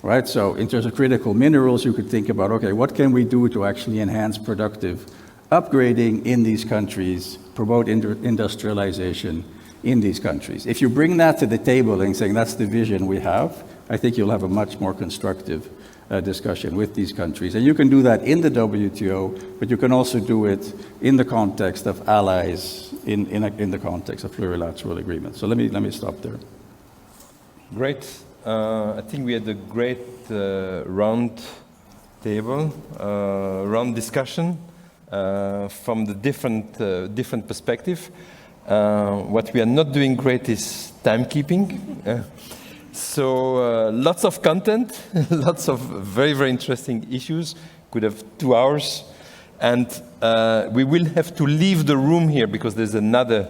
right? So in terms of critical minerals, you could think about, okay, what can we do to actually enhance productive upgrading in these countries, promote industrialization in these countries? If you bring that to the table and saying that's the vision we have, I think you'll have a much more constructive discussion with these countries. And you can do that in the WTO, but you can also do it in the context of allies, in the context of plurilateral agreements. So let me stop there. Great. I think we had a great round table, round discussion from the different perspective. What we are not doing great is timekeeping. So lots of content, lots of very, very interesting issues. Could have 2 hours. And we will have to leave the room here because there's another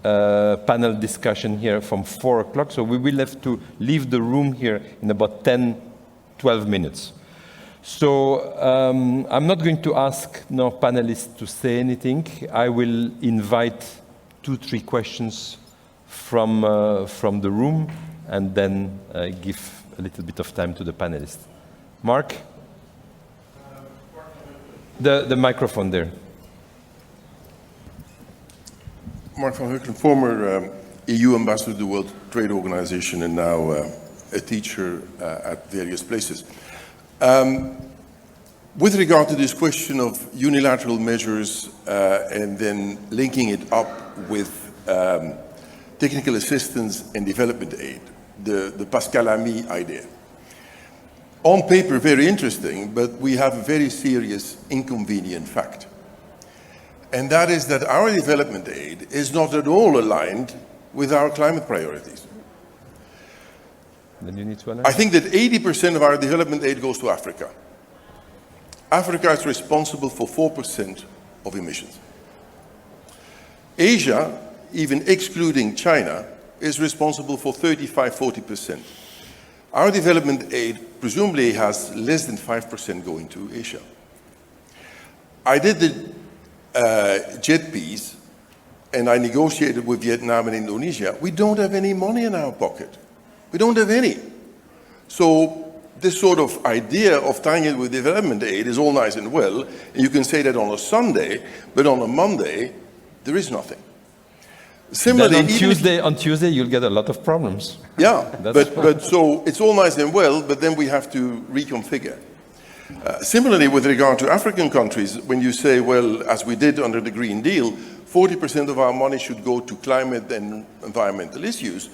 panel discussion here from 4 o'clock. So we will have to leave the room here in about 10, 12 minutes. So I'm not going to ask no panelists to say anything. I will invite 2-3 questions from the room, and then give a little bit of time to the panelists. Mark? The microphone there. Mark van Hukkelen, former EU ambassador to the World Trade Organization and now a teacher at various places. With regard to this question of unilateral measures and then linking it up with technical assistance and development aid, the Pascal Lamy idea. On paper, very interesting, but we have a very serious inconvenient fact. And that is that our development aid is not at all aligned with our climate priorities. Then you need to I think that 80% of our development aid goes to Africa. Africa is responsible for 4% of emissions. Asia, even excluding China, is responsible for 35–40%. Our development aid presumably has less than 5% going to Asia. I did the jet piece and I negotiated with Vietnam and Indonesia. We don't have any money in our pocket. We don't have any. So this sort of idea of tying it with development aid is all nice and well, and you can say that on a Sunday, but on a Monday, there is nothing. Similarly, on Tuesday, you'll get a lot of problems. Yeah, but so it's all nice and well, but then we have to reconfigure. Similarly, with regard to African countries, when you say, well, as we did under the Green Deal, 40% of our money should go to climate and environmental issues,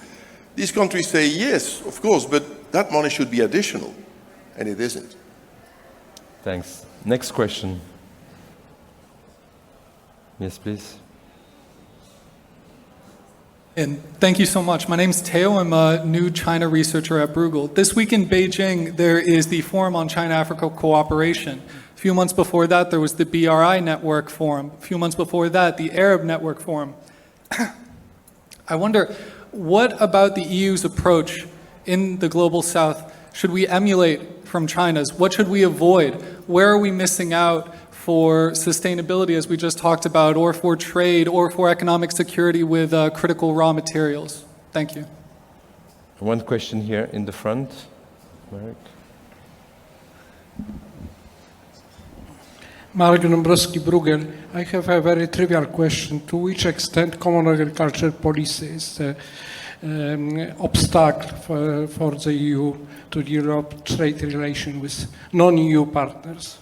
these countries say, yes, of course, but that money should be additional, and it isn't. Thanks. Next question. Yes, please. And thank you so much. My name's Teo. I'm a new China researcher at Bruegel. This week in Beijing, there is the Forum on China-Africa Cooperation. A few months before that, there was the BRI Network Forum. A few months before that, the Arab Network Forum. I wonder, what about the EU's approach in the Global South should we emulate from China's? What should we avoid? Where are we missing out for sustainability, as we just talked about, or for trade, or for economic security with critical raw materials? Thank you. One question here in the front. Marek. Marek Dąbrowski, Bruegel. I have a very trivial question. To which extent common agriculture policy is obstacle for the EU to develop trade relation with non-EU partners?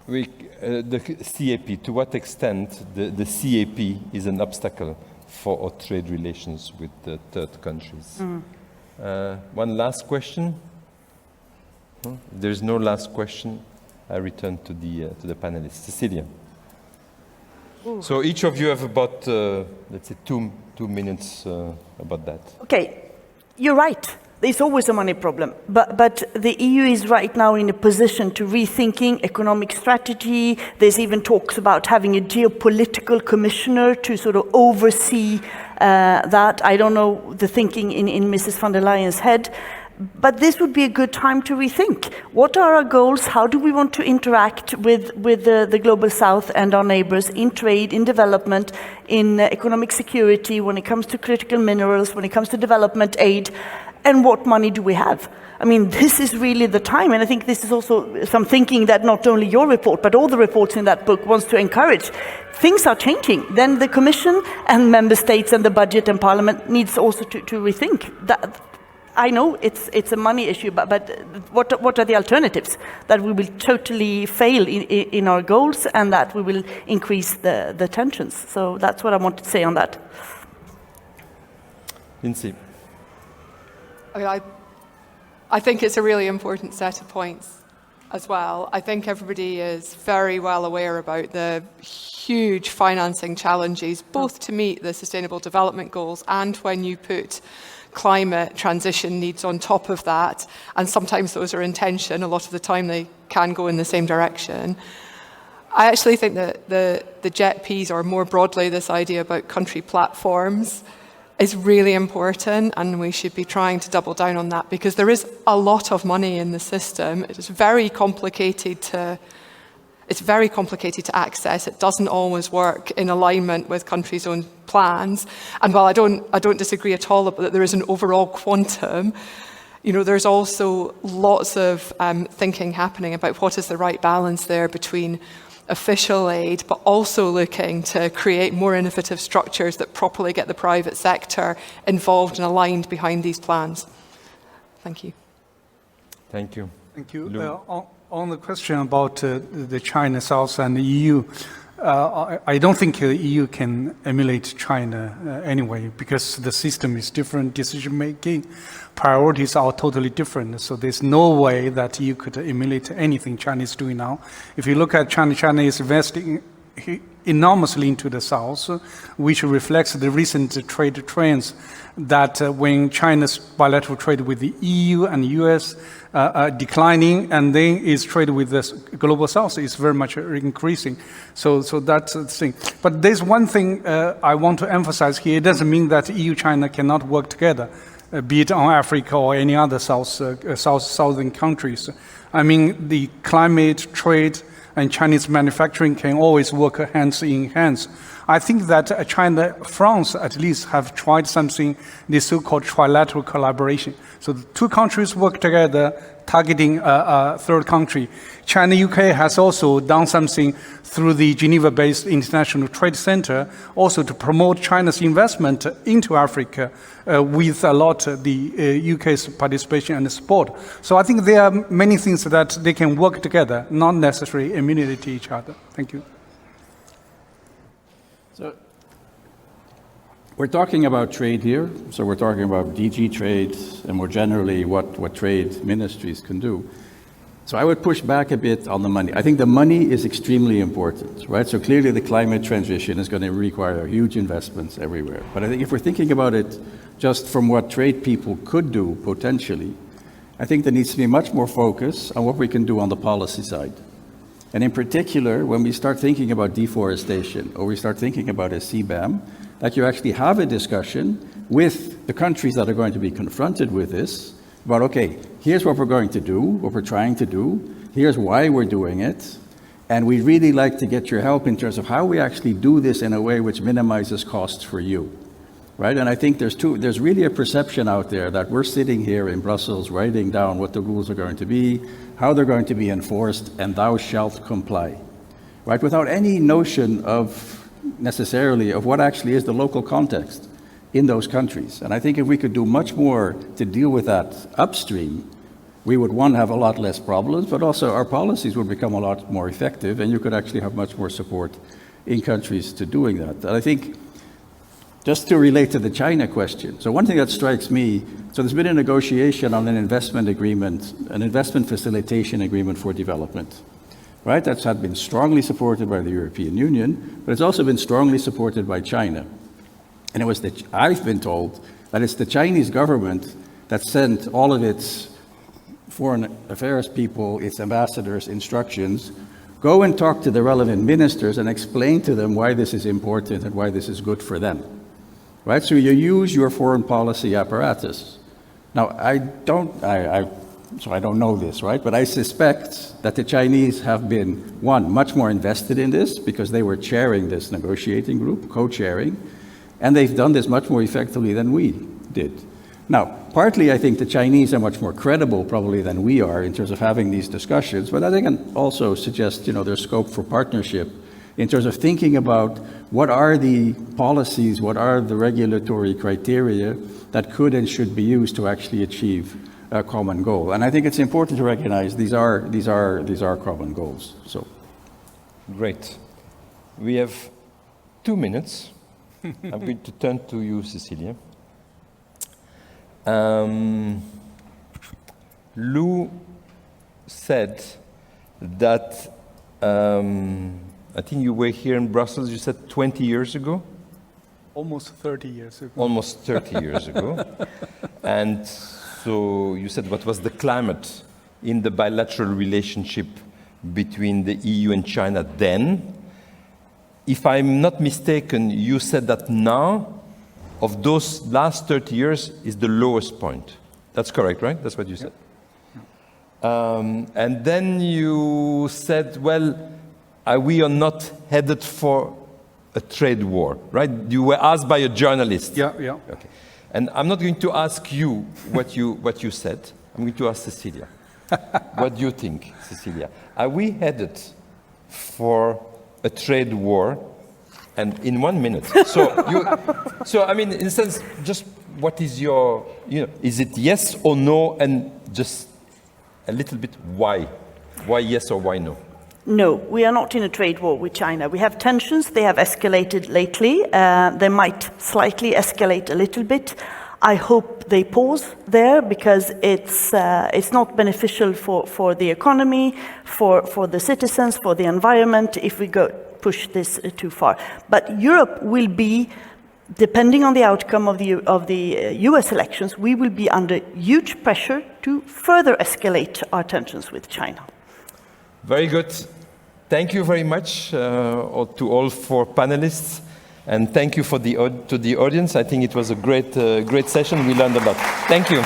The CAP, to what extent the CAP is an obstacle for our trade relations with the third countries? One last question? If there's no last question, I return to the panelists. Cecilia. Ooh. So each of you have about, let's say, two minutes about that. Okay, you're right. There's always a money problem, but the EU is right now in a position to rethinking economic strategy. There's even talks about having a geopolitical commissioner to sort of oversee that. I don't know the thinking in Mrs. von der Leyen's head, but this would be a good time to rethink. What are our goals? How do we want to interact with the Global South and our neighbors in trade, in development, in economic security, when it comes to critical minerals, when it comes to development aid? And what money do we have? I mean, this is really the time, and I think this is also some thinking that not only your report, but all the reports in that book wants to encourage. Things are changing. Then the Commission and Member States and the budget and Parliament needs also to rethink. That, I know it's a money issue, but what are the alternatives? That we will totally fail in our goals and that we will increase the tensions. So that's what I want to say on that. Lindsay. I think it's a really important set of points as well. I think everybody is very well aware about the huge financing challenges, both to meet the Sustainable Development Goals and when you put climate transition needs on top of that. And sometimes those are in tension. A lot of the time they can go in the same direction. I actually think that the JETPs, or more broadly this idea about country platforms, is really important, and we should be trying to double down on that because there is a lot of money in the system. It's very complicated to access. It doesn't always work in alignment with countries' own plans. And while I don't disagree at all that there is an overall quantum, there's also lots of thinking happening about what is the right balance there between official aid, but also looking to create more innovative structures that properly get the private sector involved and aligned behind these plans. Thank you. Thank you. Thank you. On the question about the China South and the EU, I don't think the EU can emulate China anyway, because the system is different, decision making, priorities are totally different. So there's no way that EU could emulate anything China is doing now. If you look at China, China is investing enormously into the South, which reflects the recent trade trends that when China's bilateral trade with the EU and the US declining, and then its trade with the global South is very much increasing. So that's the thing. But there's one thing I want to emphasize here. It doesn't mean that EU-China cannot work together, be it on Africa or any other southern countries. I mean, the climate, trade, and Chinese manufacturing can always work hands in hands. I think that China, France at least have tried something, the so-called trilateral collaboration. So the two countries work together, targeting a third country. China, UK has also done something through the Geneva-based International Trade Center, also to promote China's investment into Africa with a lot of the UK's participation and support. So I think there are many things that they can work together, not necessarily emulate each other. Thank you. So we're talking about trade here. So we're talking about DG trade and more generally what trade ministries can do. So I would push back a bit on the money. I think the money is extremely important, right? So clearly the climate transition is going to require huge investments everywhere. But I think if we're thinking about it just from what trade people could do potentially, I think there needs to be much more focus on what we can do on the policy side. And in particular, when we start thinking about deforestation or we start thinking about a CBAM, that you actually have a discussion with the countries that are going to be confronted with this about, okay, here's what we're going to do, what we're trying to do, here's why we're doing it, and we'd really like to get your help in terms of how we actually do this in a way which minimizes costs for you, right? And I think there's really a perception out there that we're sitting here in Brussels writing down what the rules are going to be, how they're going to be enforced, and thou shalt comply, right? Without any notion of necessarily of what actually is the local context in those countries. And I think if we could do much more to deal with that upstream, we would, one, have a lot less problems, but also our policies would become a lot more effective, and you could actually have much more support in countries to doing that. And I think, just to relate to the China question, so one thing that strikes me, so there's been a negotiation on an investment agreement, an investment facilitation agreement for development, right? That's had been strongly supported by the European Union, but it's also been strongly supported by China. And it was I've been told that it's the Chinese government that sent all of its foreign affairs people, its ambassadors, instructions, go and talk to the relevant ministers and explain to them why this is important and why this is good for them, right? So you use your foreign policy apparatus. Now, I don't know this, right? But I suspect that the Chinese have been, one, much more invested in this because they were chairing this negotiating group, co-chairing, and they've done this much more effectively than we did. Now, partly I think the Chinese are much more credible probably than we are in terms of having these discussions, but I think I can also suggest, there's scope for partnership in terms of thinking about what are the policies, what are the regulatory criteria that could and should be used to actually achieve a common goal. And I think it's important to recognize these are common goals. So, great. We have 2 minutes. I'm going to turn to you, Cecilia. Lou said that, I think you were here in Brussels, you said 20 years ago? Almost 30 years ago. Almost 30 years ago. And so you said, what was the climate in the bilateral relationship between the EU and China then? If I'm not mistaken, you said that now, of those last 30 years, is the lowest point. That's correct, right? That's what you said. And then you said, well, we are not headed for a trade war, right? You were asked by a journalist. Yeah. Okay. And I'm not going to ask you what you said. I'm going to ask Cecilia. What do you think, Cecilia? Are we headed for a trade war? And in 1 minute. So I mean, in a sense, just what is is it yes or no, and just a little bit why? Why yes or why no? No, we are not in a trade war with China. We have tensions. They have escalated lately. They might slightly escalate a little bit. I hope they pause there because it's not beneficial for the economy, for the citizens, for the environment if we push this too far. But Europe will be, depending on the outcome of the US elections, we will be under huge pressure to further escalate our tensions with China. Very good. Thank you very much to all four panelists. And thank you to the audience. I think it was a great session. We learned a lot. Thank you.